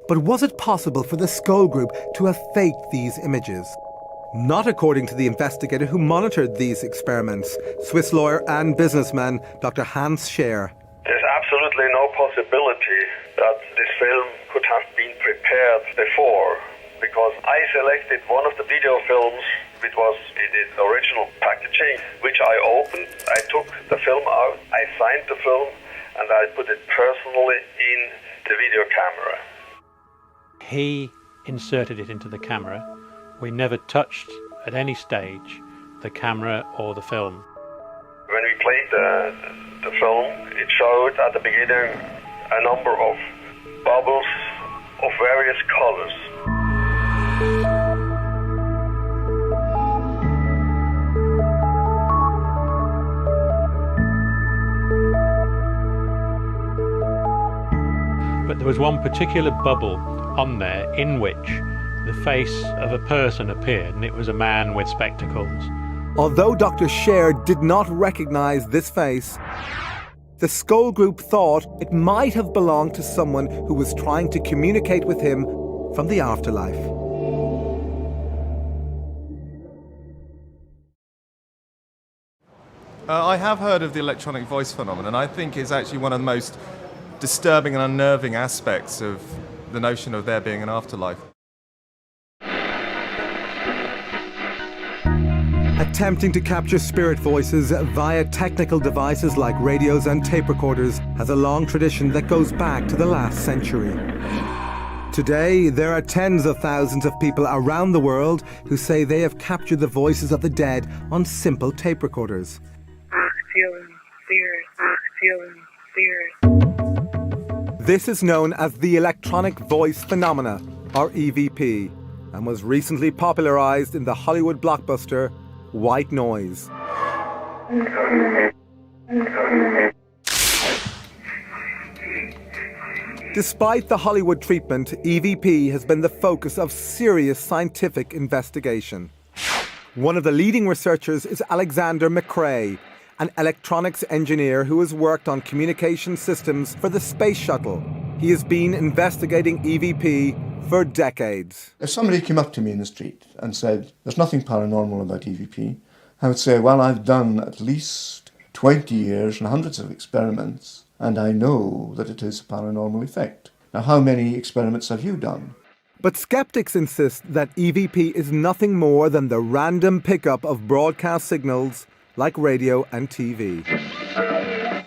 But was it possible for the Scole group to have faked these images? Not according to the investigator who monitored these experiments, Swiss lawyer and businessman Dr. Hans Scher. There's absolutely no possibility that this film could have been prepared before, because I selected one of the video films which was in its original packaging, which I opened. I took the film out, I signed the film, and I put it personally in the video camera. He inserted it into the camera. We never touched at any stage the camera or the film. When we played the film, it showed at the beginning a number of bubbles of various colors. But there was one particular bubble on there in which the face of a person appeared, and it was a man with spectacles. Although Dr. Scher did not recognise this face, the Scole group thought it might have belonged to someone who was trying to communicate with him from the afterlife. I have heard of the electronic voice phenomenon. I think it's actually one of the most disturbing and unnerving aspects of the notion of there being an afterlife. Attempting to capture spirit voices via technical devices like radios and tape recorders has a long tradition that goes back to the last century. Today, there are tens of thousands of people around the world who say they have captured the voices of the dead on simple tape recorders. Feeling spirit. This is known as the electronic voice phenomena, or EVP, and was recently popularized in the Hollywood blockbuster White Noise. Despite the Hollywood treatment, EVP has been the focus of serious scientific investigation. One of the leading researchers is Alexander McRae, an electronics engineer who has worked on communication systems for the space shuttle. He has been investigating EVP for decades. If somebody came up to me in the street and said, there's nothing paranormal about EVP, I would say, well, I've done at least 20 years and hundreds of experiments, and I know that it is a paranormal effect. Now, how many experiments have you done? But skeptics insist that EVP is nothing more than the random pickup of broadcast signals like radio and TV.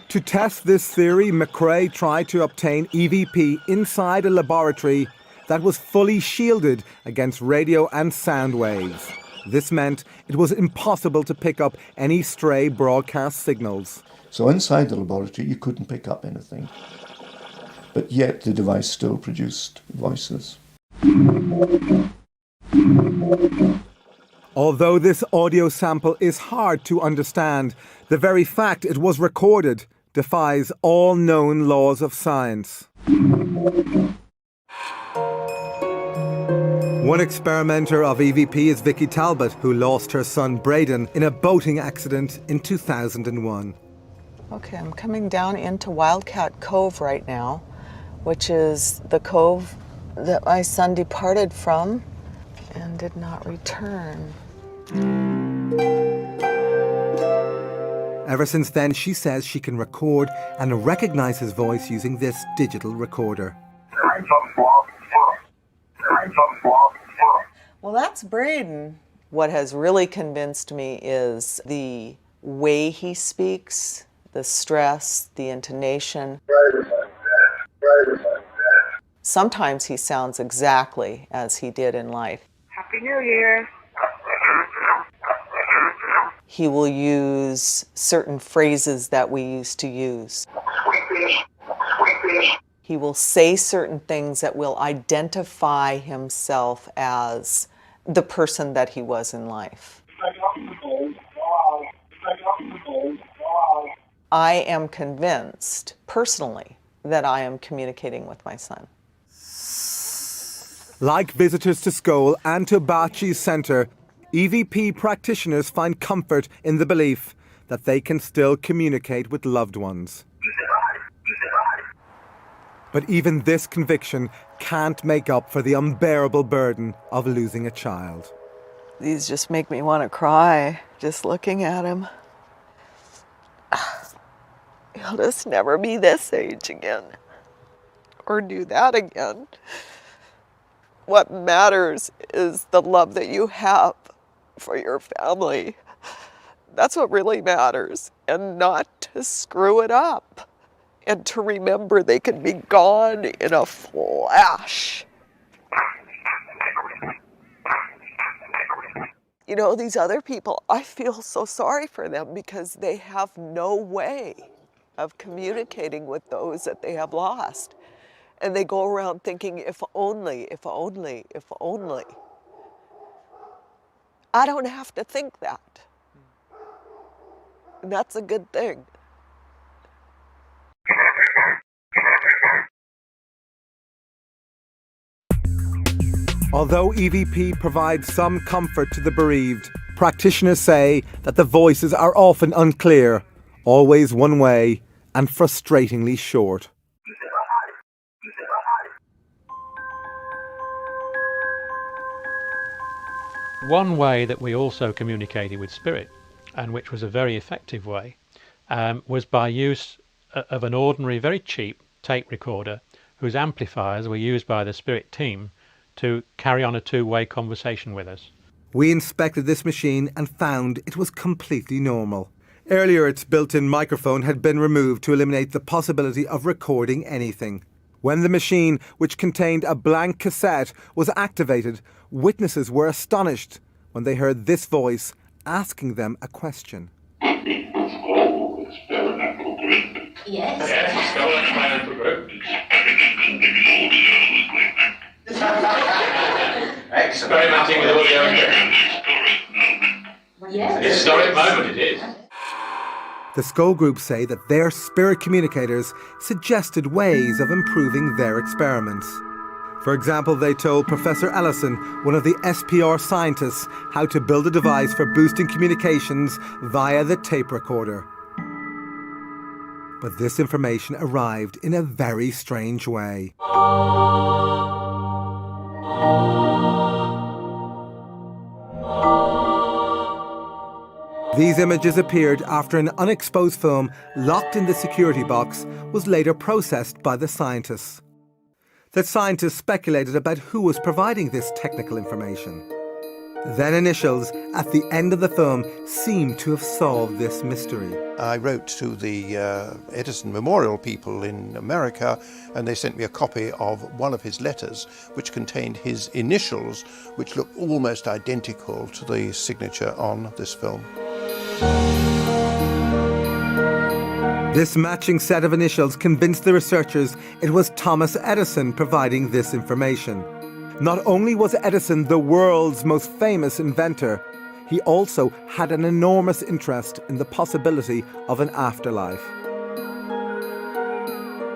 To test this theory, McRae tried to obtain EVP inside a laboratory that was fully shielded against radio and sound waves. This meant it was impossible to pick up any stray broadcast signals. So inside the laboratory, you couldn't pick up anything. But yet the device still produced voices. Although this audio sample is hard to understand, the very fact it was recorded defies all known laws of science. One experimenter of EVP is Vicky Talbot, who lost her son Braden in a boating accident in 2001. Okay, I'm coming down into Wildcat Cove right now, which is the cove that my son departed from and did not return. Ever since then, she says she can record and recognize his voice using this digital recorder. Well, that's Braden. What has really convinced me is the way he speaks, the stress, the intonation. Sometimes he sounds exactly as he did in life. Happy New Year. He will use certain phrases that we used to use. He will say certain things that will identify himself as the person that he was in life. I am convinced, personally, that I am communicating with my son. Like visitors to Scole and to Bachi's Centre, EVP practitioners find comfort in the belief that they can still communicate with loved ones. But even this conviction can't make up for the unbearable burden of losing a child. These just make me want to cry, just looking at him. He'll just never be this age again or do that again. What matters is the love that you have for your family. That's what really matters, and not to screw it up, and to remember they can be gone in a flash. You know, these other people, I feel so sorry for them because they have no way of communicating with those that they have lost. And they go around thinking, if only, if only, if only. I don't have to think that. And that's a good thing. Although EVP provides some comfort to the bereaved, practitioners say that the voices are often unclear, always one way, and frustratingly short. One way that we also communicated with spirit, and which was a very effective way, was by use of an ordinary, very cheap tape recorder whose amplifiers were used by the spirit team to carry on a two-way conversation with us. We inspected this machine and found it was completely normal. Earlier, its built-in microphone had been removed to eliminate the possibility of recording anything. When the machine, which contained a blank cassette, was activated, witnesses were astonished when they heard this voice asking them a question. Yes, Scole experimental group. Experimenting with audio equipment. Yes. Historic moment it is. The Scole group say that their spirit communicators suggested ways of improving their experiments. For example, they told Professor Alison, one of the SPR scientists, how to build a device for boosting communications via the tape recorder. But this information arrived in a very strange way. These images appeared after an unexposed film locked in the security box was later processed by the scientists. The scientists speculated about who was providing this technical information. Then initials at the end of the film seemed to have solved this mystery. I wrote to the Edison Memorial people in America, and they sent me a copy of one of his letters, which contained his initials, which looked almost identical to the signature on this film. This matching set of initials convinced the researchers it was Thomas Edison providing this information. Not only was Edison the world's most famous inventor, he also had an enormous interest in the possibility of an afterlife.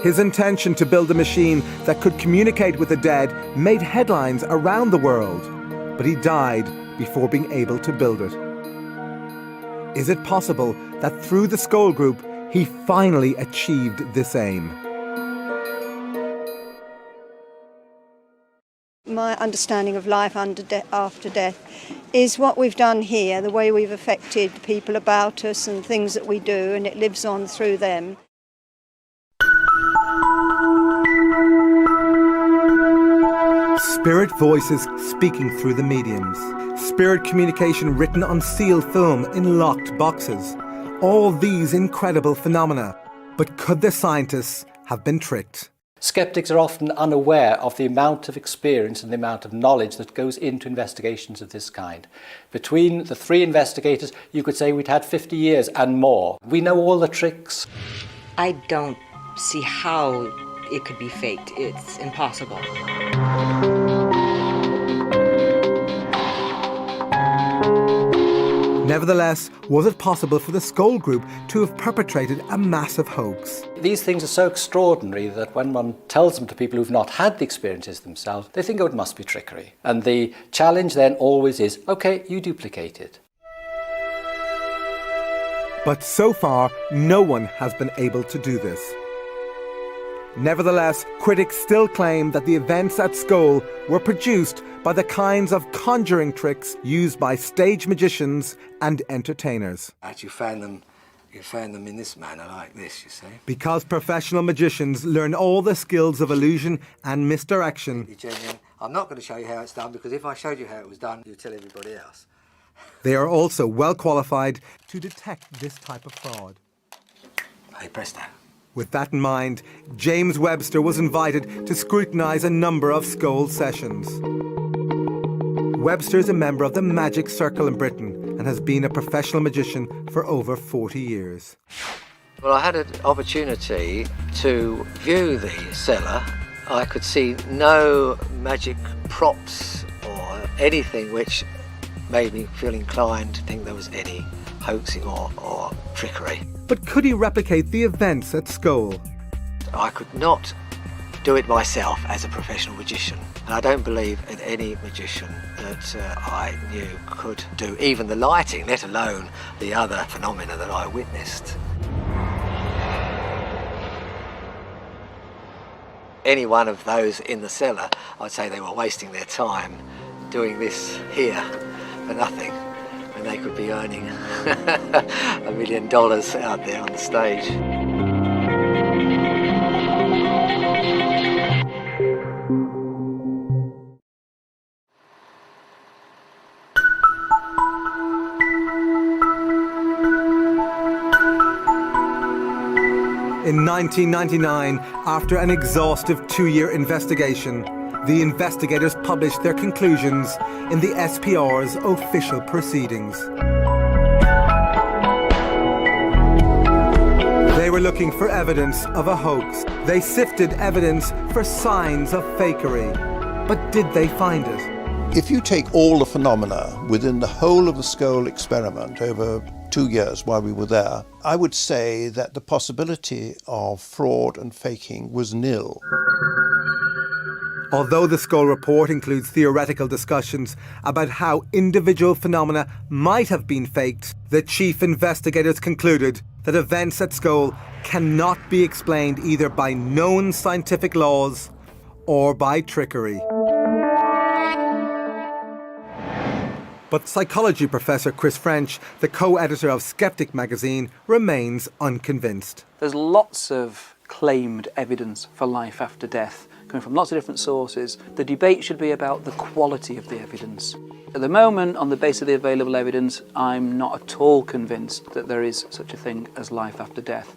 His intention to build a machine that could communicate with the dead made headlines around the world, but he died before being able to build it. Is it possible that through the Scole Group, he finally achieved this aim? My understanding of life after death is what we've done here, the way we've affected people about us and things that we do, and it lives on through them. Spirit voices speaking through the mediums. Spirit communication written on sealed film in locked boxes. All these incredible phenomena. But could the scientists have been tricked? Skeptics are often unaware of the amount of experience and the amount of knowledge that goes into investigations of this kind. Between the three investigators, you could say we'd had 50 years and more. We know all the tricks. I don't see how it could be faked. It's impossible. Nevertheless, was it possible for the Scole Group to have perpetrated a massive hoax? These things are so extraordinary that when one tells them to people who've not had the experiences themselves, they think, oh, it must be trickery. And the challenge then always is, okay, you duplicate it. But so far, no one has been able to do this. Nevertheless, critics still claim that the events at Scole were produced by the kinds of conjuring tricks used by stage magicians and entertainers. You find them You found them in this manner like this, you see. Because professional magicians learn all the skills of illusion and misdirection, Genuine. I'm not going to show you how it's done, because if I showed you how it was done, you'd tell everybody else. they are also well qualified to detect this type of fraud. Hey, presto. With that in mind, James Webster was invited to scrutinise a number of Scole sessions. Webster is a member of the Magic Circle in Britain and has been a professional magician for over 40 years. Well, I had an opportunity to view the cellar. I could see no magic props or anything which made me feel inclined to think there was any hoaxing or trickery. But could he replicate the events at Scole? I could not do it myself as a professional magician. And I don't believe in any magician that I knew could do even the lighting, let alone the other phenomena that I witnessed. Any one of those in the cellar, I'd say they were wasting their time doing this here for nothing, when they could be earning $1 million out there on the stage. In 1999, after an exhaustive 2-year investigation, the investigators published their conclusions in the SPR's official proceedings. They were looking for evidence of a hoax. They sifted evidence for signs of fakery. But did they find it? If you take all the phenomena within the whole of the Scole experiment over 2 years while we were there, I would say that the possibility of fraud and faking was nil. Although the Scole report includes theoretical discussions about how individual phenomena might have been faked, the chief investigators concluded that events at Scole cannot be explained either by known scientific laws or by trickery. But psychology professor Chris French, the co-editor of Skeptic magazine, remains unconvinced. There's lots of claimed evidence for life after death coming from lots of different sources. The debate should be about the quality of the evidence. At the moment, on the basis of the available evidence, I'm not at all convinced that there is such a thing as life after death.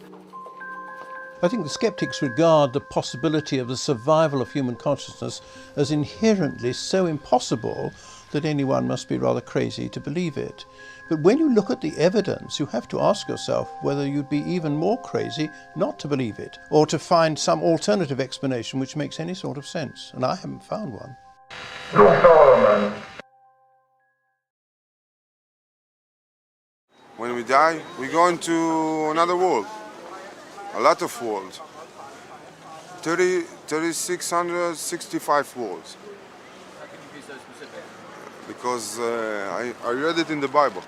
I think the skeptics regard the possibility of the survival of human consciousness as inherently so impossible that anyone must be rather crazy to believe it. But when you look at the evidence, you have to ask yourself whether you'd be even more crazy not to believe it, or to find some alternative explanation which makes any sort of sense. And I haven't found one. When we die, we go into another world. A lot of worlds. 3,665 worlds. Because I read it in the Bible.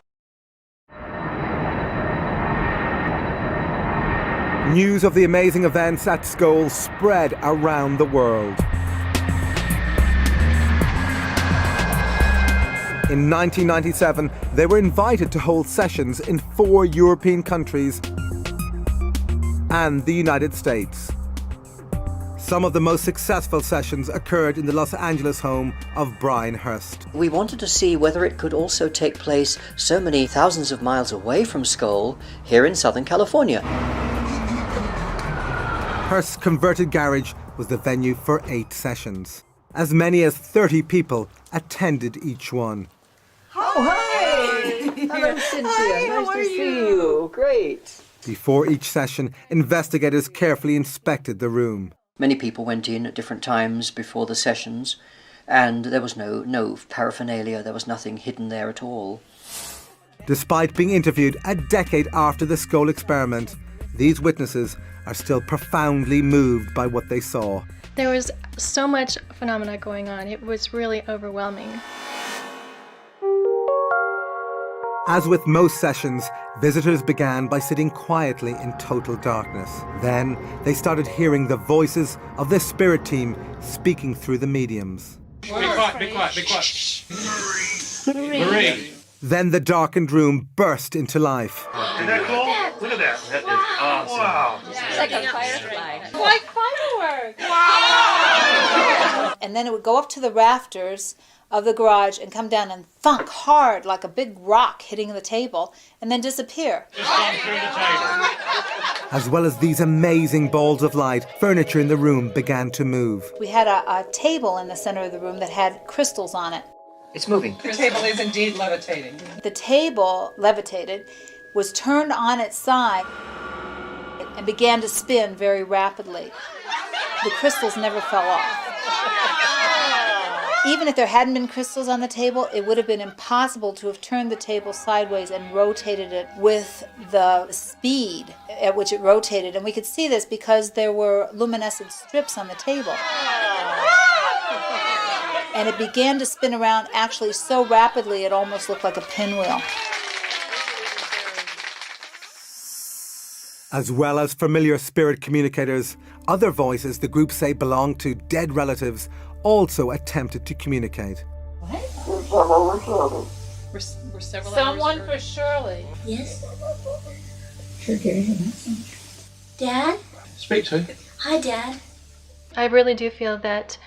News of the amazing events at Scole spread around the world. In 1997, they were invited to hold sessions in 4 European countries and the United States. Some of the most successful sessions occurred in the Los Angeles home of Brian Hurst. We wanted to see whether it could also take place so many thousands of miles away from Scole, here in Southern California. Hurst's converted garage was the venue for 8 sessions. As many as 30 people attended each one. Oh, hi! Hello, Cynthia. Hi, nice how to are see you? Great. Before each session, investigators carefully inspected the room. Many people went in at different times before the sessions, and there was no paraphernalia, there was nothing hidden there at all. Despite being interviewed a decade after the Scole experiment, these witnesses are still profoundly moved by what they saw. There was so much phenomena going on, it was really overwhelming. As with most sessions, visitors began by sitting quietly in total darkness. Then they started hearing the voices of the spirit team speaking through the mediums. Be quiet, be quiet, be quiet. Marie. Then the darkened room burst into life. Is that cool? Look at that. That is awesome. Wow. It's like a firefly. Like fireworks. Wow. And then it would go up to the rafters of the garage and come down and thunk hard like a big rock hitting the table and then disappear. Just gone through the table. As well as these amazing balls of light, furniture in the room began to move. We had a table in the center of the room that had crystals on it. It's moving. The table is indeed levitating. The table levitated, was turned on its side, and began to spin very rapidly. The crystals never fell off. Even if there hadn't been crystals on the table, it would have been impossible to have turned the table sideways and rotated it with the speed at which it rotated. And we could see this because there were luminescent strips on the table. And it began to spin around actually so rapidly it almost looked like a pinwheel. As well as familiar spirit communicators, other voices the group say belong to dead relatives also attempted to communicate. We're several Someone hours for Shirley. Yes? Sure, Gary, Dad? Speak to. Hi, Dad. I really do feel that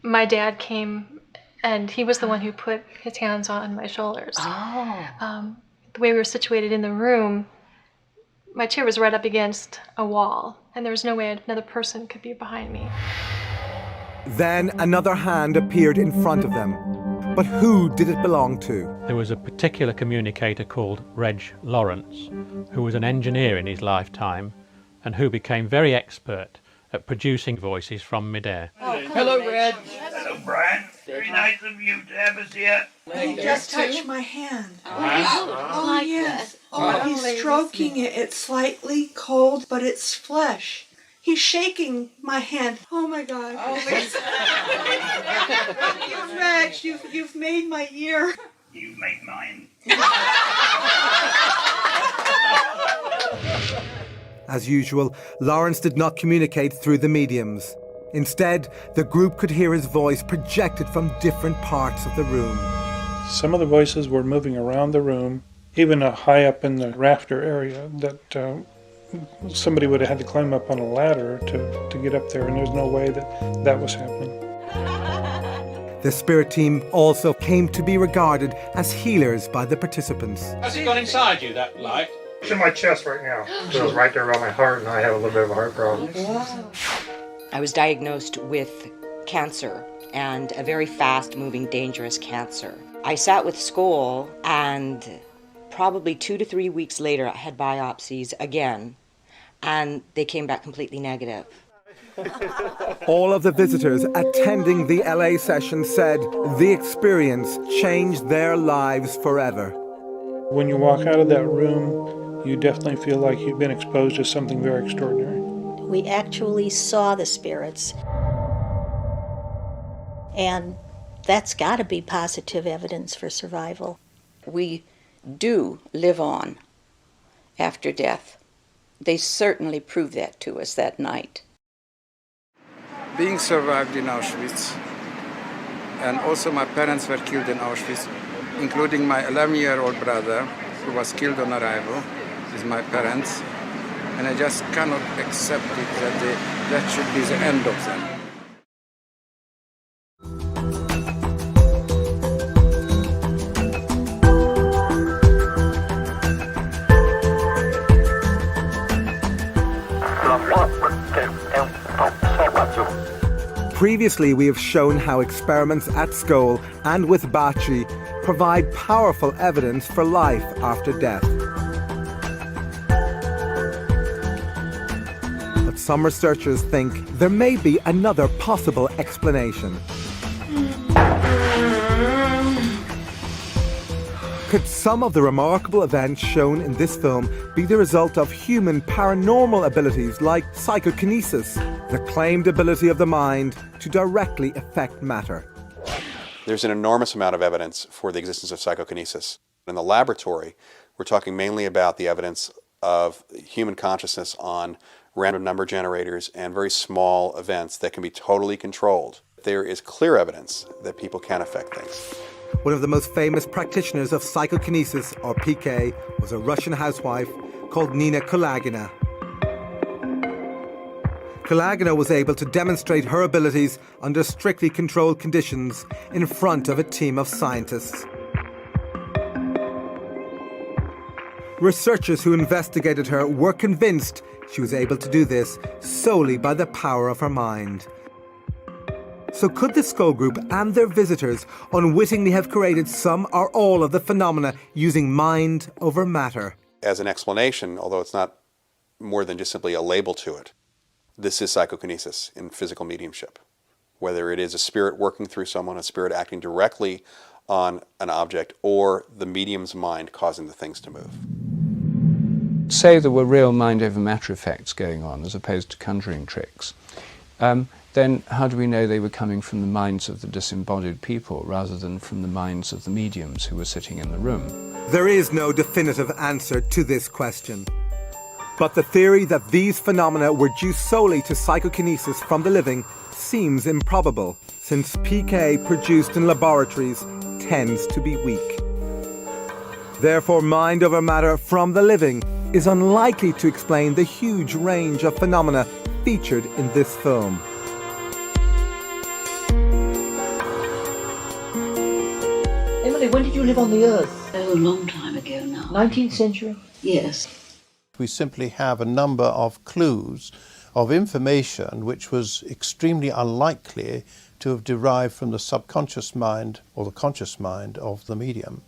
my dad came and he was the one who put his hands on my shoulders. Oh. The way we were situated in the room, my chair was right up against a wall, and there was no way another person could be behind me. Then another hand appeared in front of them. But who did it belong to? There was a particular communicator called Reg Lawrence, who was an engineer in his lifetime and who became very expert at producing voices from midair. Hello, Reg. Hello, Brian. Very nice of you to have us here. He just touched my hand. Oh, yes. Oh, he's stroking it. It's slightly cold, but it's flesh. He's shaking my hand. Oh my God. Oh, Rex, you've made my year. You made mine. As usual, Lawrence did not communicate through the mediums. Instead, the group could hear his voice projected from different parts of the room. Some of the voices were moving around the room, even high up in the rafter area, that somebody would have had to climb up on a ladder to get up there, and there's no way that was happening. The spirit team also came to be regarded as healers by the participants. Has it gone inside you, that light? It's in my chest right now. It goes right there around my heart, and I have a little bit of a heart problem. I was diagnosed with cancer, and a very fast-moving, dangerous cancer. I sat with Scole, and probably 2 to 3 weeks later, I had biopsies again, and they came back completely negative. All of the visitors attending the LA session said the experience changed their lives forever. When you walk out of that room, you definitely feel like you've been exposed to something very extraordinary. We actually saw the spirits. And that's got to be positive evidence for survival. We do live on after death. They certainly proved that to us that night. Being survived in Auschwitz, and also my parents were killed in Auschwitz, including my 11-year-old brother, who was killed on arrival with my parents, and I just cannot accept it that that should be the end of them. Previously, we have shown how experiments at Scole and with Bachi provide powerful evidence for life after death. But some researchers think there may be another possible explanation. Could some of the remarkable events shown in this film be the result of human paranormal abilities like psychokinesis, the claimed ability of the mind to directly affect matter? There's an enormous amount of evidence for the existence of psychokinesis. In the laboratory, we're talking mainly about the evidence of human consciousness on random number generators and very small events that can be totally controlled. There is clear evidence that people can affect things. one of the most famous practitioners of psychokinesis, or PK, was a Russian housewife called Nina Kulagina. Kulagina was able to demonstrate her abilities under strictly controlled conditions in front of a team of scientists. Researchers who investigated her were convinced she was able to do this solely by the power of her mind. So could the Scole group and their visitors unwittingly have created some or all of the phenomena using mind over matter? As an explanation, although it's not more than just simply a label to it, this is psychokinesis in physical mediumship. Whether it is a spirit working through someone, a spirit acting directly on an object, or the medium's mind causing the things to move. Say there were real mind over matter effects going on as opposed to conjuring tricks, then how do we know they were coming from the minds of the disembodied people rather than from the minds of the mediums who were sitting in the room? There is no definitive answer to this question. But the theory that these phenomena were due solely to psychokinesis from the living seems improbable, since PK produced in laboratories tends to be weak. Therefore, mind over matter from the living is unlikely to explain the huge range of phenomena featured in this film. Emily, when did you live on the Earth? Oh, a long time ago now. 19th century? Yes. We simply have a number of clues of information which was extremely unlikely to have derived from the subconscious mind or the conscious mind of the medium.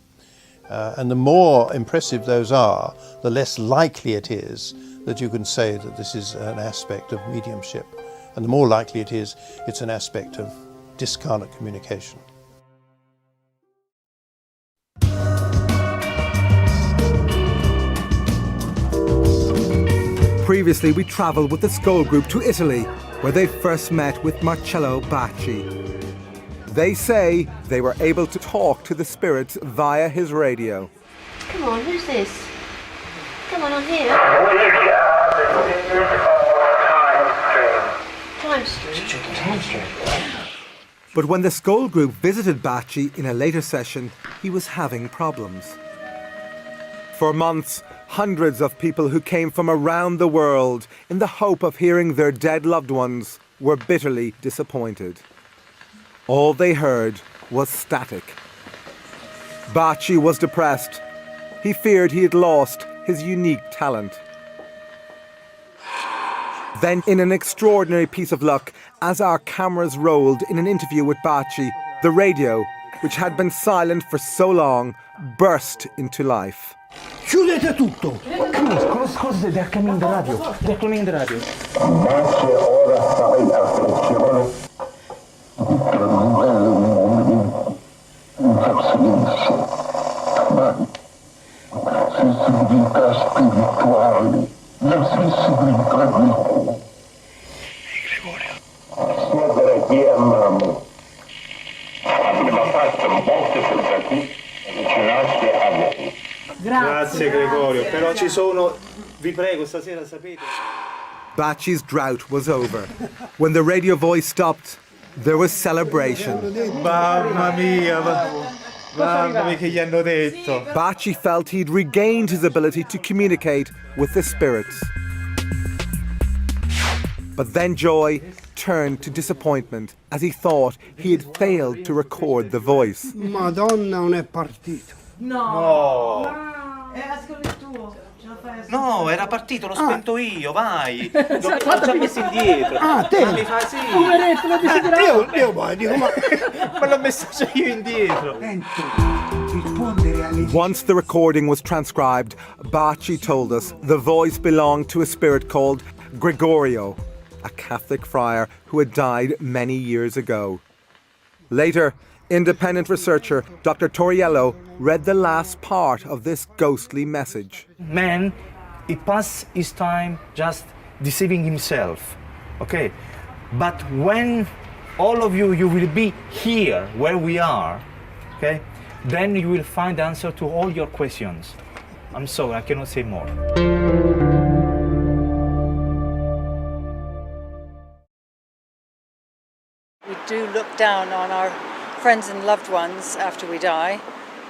And the more impressive those are, the less likely it is that you can say that this is an aspect of mediumship. And the more likely it is, it's an aspect of discarnate communication. Previously, we travelled with the Scole group to Italy, where they first met with Marcello Bacci. They say they were able to talk to the spirits via his radio. Come on, who's this? Come on here. Time stream. But when the Scole group visited Bacci in a later session, he was having problems. For months, hundreds of people who came from around the world in the hope of hearing their dead loved ones were bitterly disappointed. All they heard was static. Bacci was depressed. He feared he had lost his unique talent. Then, in an extraordinary piece of luck, as our cameras rolled in an interview with Bacci, the radio, which had been silent for so long, burst into life. Chiudete tutto! Cosa they're coming the radio? They're coming the radio. Grazie Gregorio, però ci sono, vi prego, stasera sapete. Bacci's drought was over. When the radio voice stopped, there was celebration. Mamma mia, mamma mia che gli hanno detto. Bacci felt he'd regained his ability to communicate with the spirits. But then joy turned to disappointment as he thought he had failed to record the voice. Madonna, non è partito. No. Era solo il tuo. No, era partito, l'ho spento io, vai. L'ho già messo indietro. Ah, te? Ma mi fa sì. Poveretto, l'ho desiderato. Io poi dico, ma l'ho messo già io indietro. Once the recording was transcribed, Bacci told us the voice belonged to a spirit called Gregorio, a Catholic friar who had died many years ago. Later, independent researcher Dr. Toriello read the last part of this ghostly message. Man, he passed his time just deceiving himself, okay? But when all of you will be here, where we are, okay? Then you will find the answer to all your questions. I'm sorry, I cannot say more. We do look down on our friends and loved ones after we die,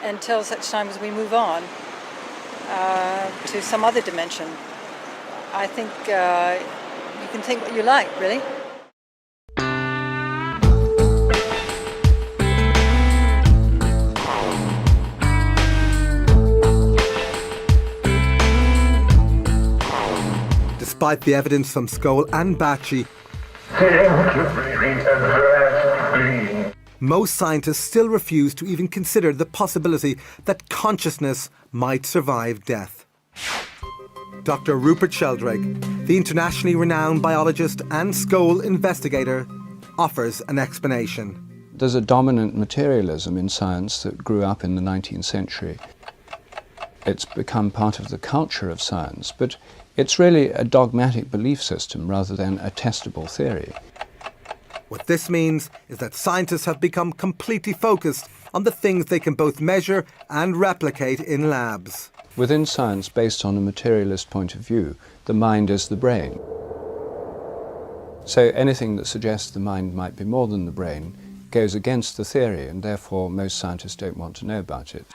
until such time as we move on to some other dimension. I think you can think what you like, really. Despite the evidence from Scole and Bacci, most scientists still refuse to even consider the possibility that consciousness might survive death. Dr. Rupert Sheldrake, the internationally renowned biologist and Scole investigator, offers an explanation. There's a dominant materialism in science that grew up in the 19th century. It's become part of the culture of science, but it's really a dogmatic belief system rather than a testable theory. What this means is that scientists have become completely focused on the things they can both measure and replicate in labs. Within science, based on a materialist point of view, the mind is the brain. So anything that suggests the mind might be more than the brain goes against the theory, and therefore most scientists don't want to know about it.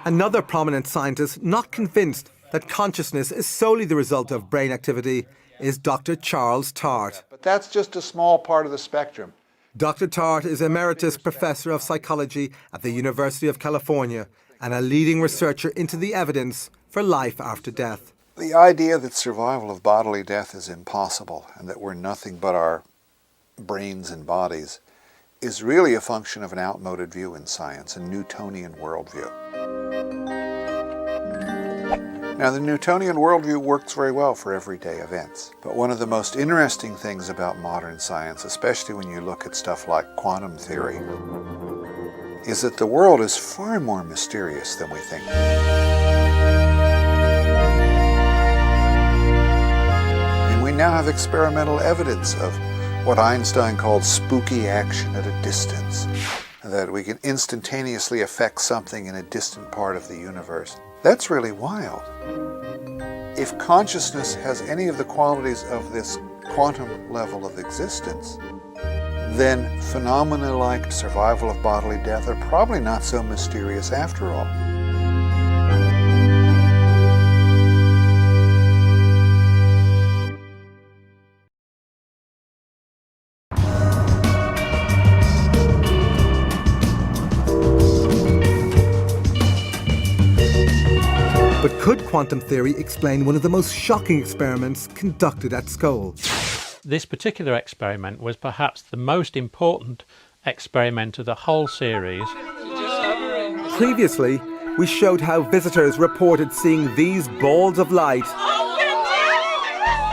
Another prominent scientist not convinced that consciousness is solely the result of brain activity is Dr. Charles Tart. But that's just a small part of the spectrum. Dr. Tart is Emeritus Professor of Psychology at the University of California and a leading researcher into the evidence for life after death. The idea that survival of bodily death is impossible and that we're nothing but our brains and bodies is really a function of an outmoded view in science, a Newtonian worldview. Now, the Newtonian worldview works very well for everyday events, but one of the most interesting things about modern science, especially when you look at stuff like quantum theory, is that the world is far more mysterious than we think. And we now have experimental evidence of what Einstein called spooky action at a distance, that we can instantaneously affect something in a distant part of the universe. That's really wild. If consciousness has any of the qualities of this quantum level of existence, then phenomena like survival of bodily death are probably not so mysterious after all. But could quantum theory explain one of the most shocking experiments conducted at Scole? This particular experiment was perhaps the most important experiment of the whole series. Previously, we showed how visitors reported seeing these balls of light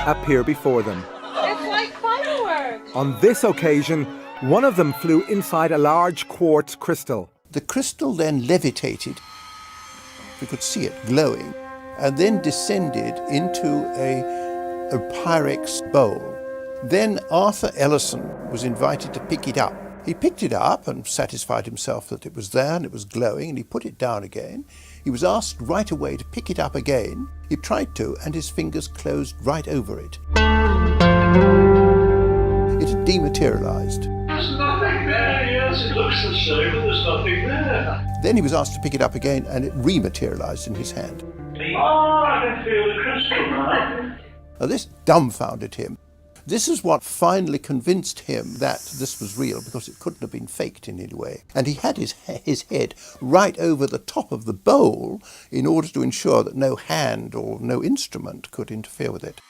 appear before them. It's like fireworks! On this occasion, one of them flew inside a large quartz crystal. The crystal then levitated. We could see it glowing, and then descended into a Pyrex bowl. Then Arthur Ellison was invited to pick it up. He picked it up and satisfied himself that it was there and it was glowing, and he put it down again. He was asked right away to pick it up again. He tried to, and his fingers closed right over it. It had dematerialized. There's nothing there, yes, it looks the same, but there's nothing there. Then he was asked to pick it up again, and it rematerialized in his hand. Oh, I can feel the crystal now. Now, this dumbfounded him. This is what finally convinced him that this was real, because it couldn't have been faked in any way. And he had his head right over the top of the bowl in order to ensure that no hand or no instrument could interfere with it.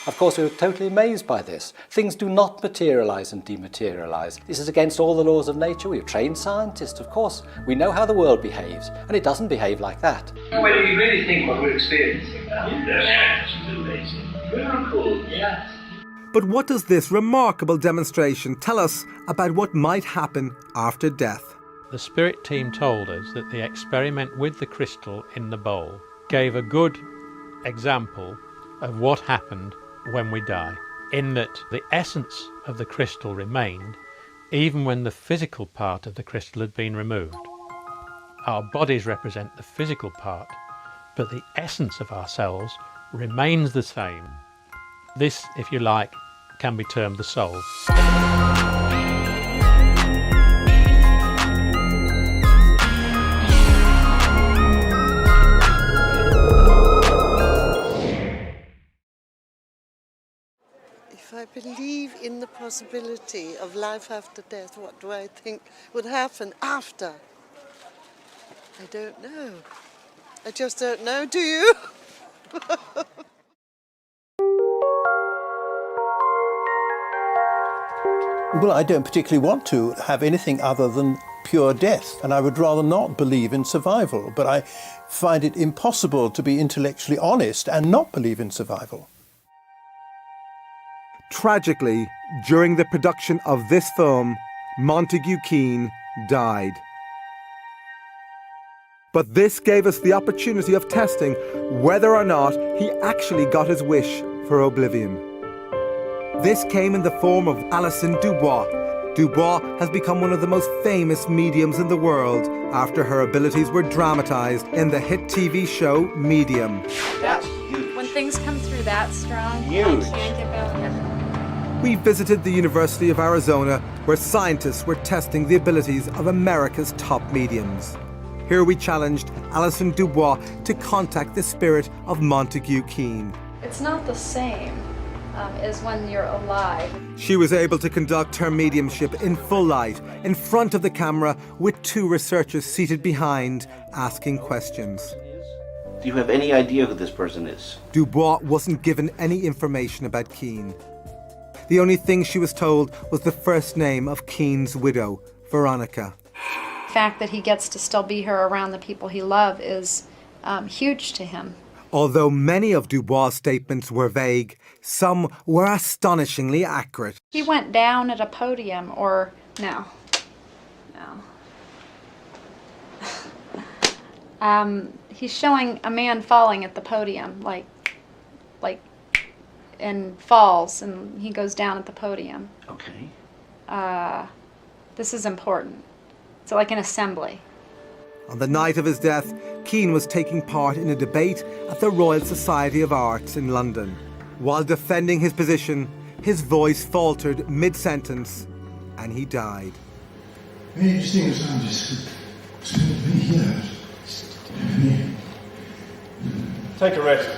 Of course, we were totally amazed by this. Things do not materialize and dematerialize. This is against all the laws of nature. We're trained scientists, of course. We know how the world behaves, and it doesn't behave like that. When you really think what we're experiencing now, yes, it's amazing. Miracle, yes. But what does this remarkable demonstration tell us about what might happen after death? The spirit team told us that the experiment with the crystal in the bowl gave a good example of what happened when we die, in that the essence of the crystal remained even when the physical part of the crystal had been removed. Our bodies represent the physical part, but the essence of ourselves remains the same. This, if you like, can be termed the soul. If I believe in the possibility of life after death, what do I think would happen after? I don't know. I just don't know, do you? Well, I don't particularly want to have anything other than pure death, and I would rather not believe in survival, but I find it impossible to be intellectually honest and not believe in survival. Tragically, during the production of this film, Montague Keane died. But this gave us the opportunity of testing whether or not he actually got his wish for oblivion. This came in the form of Alison Dubois. Dubois has become one of the most famous mediums in the world after her abilities were dramatized in the hit TV show Medium. That's huge. When things come through that strong, Huge. I can't give out. We visited the University of Arizona, where scientists were testing the abilities of America's top mediums. Here we challenged Alison Dubois to contact the spirit of Montague Keane. It's not the same as when you're alive. She was able to conduct her mediumship in full light, in front of the camera, with two researchers seated behind, asking questions. Do you have any idea who this person is? Dubois wasn't given any information about Keane. The only thing she was told was the first name of Keane's widow, Veronica. The fact that he gets to still be here around the people he loves is huge to him. Although many of Dubois' statements were vague, some were astonishingly accurate. He went down at a podium, or no. He's showing a man falling at the podium, like, and falls, and he goes down at the podium. Okay. This is important. It's like an assembly. On the night of his death, Keane was taking part in a debate at the Royal Society of Arts in London. While defending his position, his voice faltered mid-sentence, and he died. Very interesting scientist. Very here. Take a rest.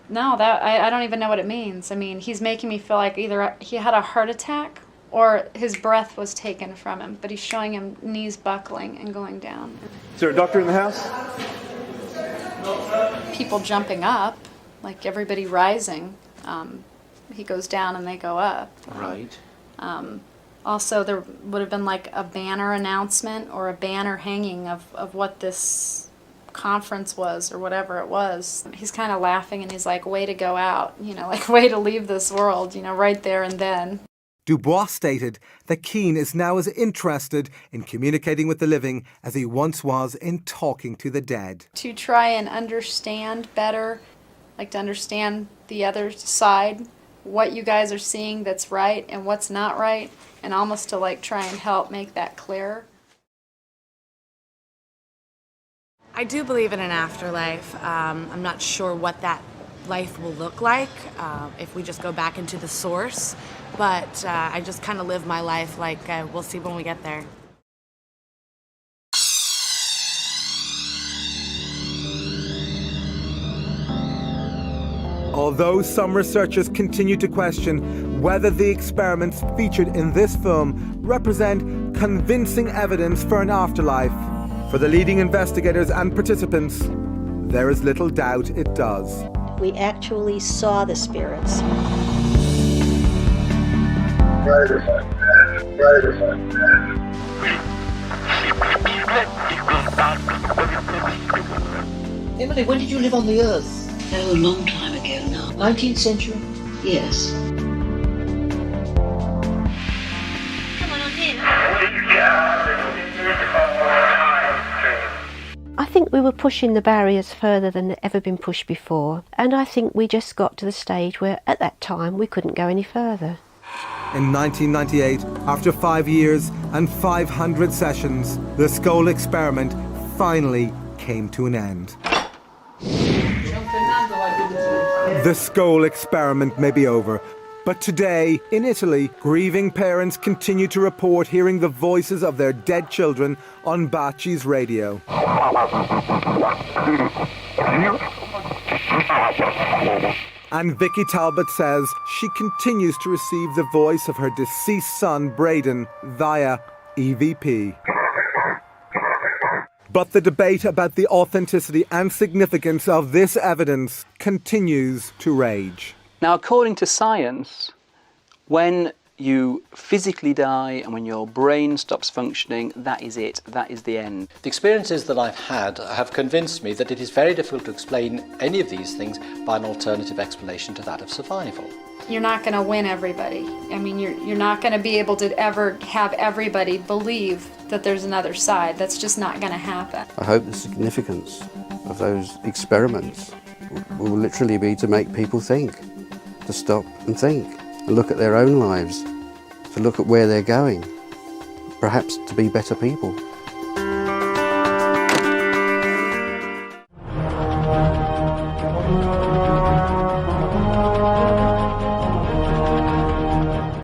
No, I don't even know what it means. I mean, he's making me feel like either he had a heart attack or his breath was taken from him, but he's showing him knees buckling and going down. Is there a doctor in the house? People jumping up, like everybody rising. He goes down and they go up. Right. Also, there would have been like a banner announcement or a banner hanging of what this conference was or whatever it was. He's kind of laughing and he's like, way to go out, like way to leave this world, right there and then. Dubois stated that Keane is now as interested in communicating with the living as he once was in talking to the dead. To try and understand better, like to understand the other side, what you guys are seeing that's right and what's not right, and almost to like try and help make that clearer. I do believe in an afterlife. I'm not sure what that life will look like if we just go back into the source, but I just kind of live my life like we'll see when we get there. Although some researchers continue to question whether the experiments featured in this film represent convincing evidence for an afterlife, for the leading investigators and participants, there is little doubt it does. We actually saw the spirits. Emily, when did you live on the Earth? Oh, a long time ago now. 19th century? Yes. Come on here. I think we were pushing the barriers further than they'd ever been pushed before, and I think we just got to the stage where at that time we couldn't go any further. In 1998, after 5 years and 500 sessions, the Scole experiment finally came to an end. The Scole experiment may be over, but today, in Italy, grieving parents continue to report hearing the voices of their dead children on Baci's radio. And Vicky Talbot says she continues to receive the voice of her deceased son, Braden, via EVP. But the debate about the authenticity and significance of this evidence continues to rage. Now, according to science, when you physically die and when your brain stops functioning, that is it, that is the end. The experiences that I've had have convinced me that it is very difficult to explain any of these things by an alternative explanation to that of survival. You're not going to win everybody. I mean, you're not going to be able to ever have everybody believe that there's another side. That's just not going to happen. I hope the significance of those experiments will literally be to make people think, to stop and think, and look at their own lives, to look at where they're going, perhaps to be better people.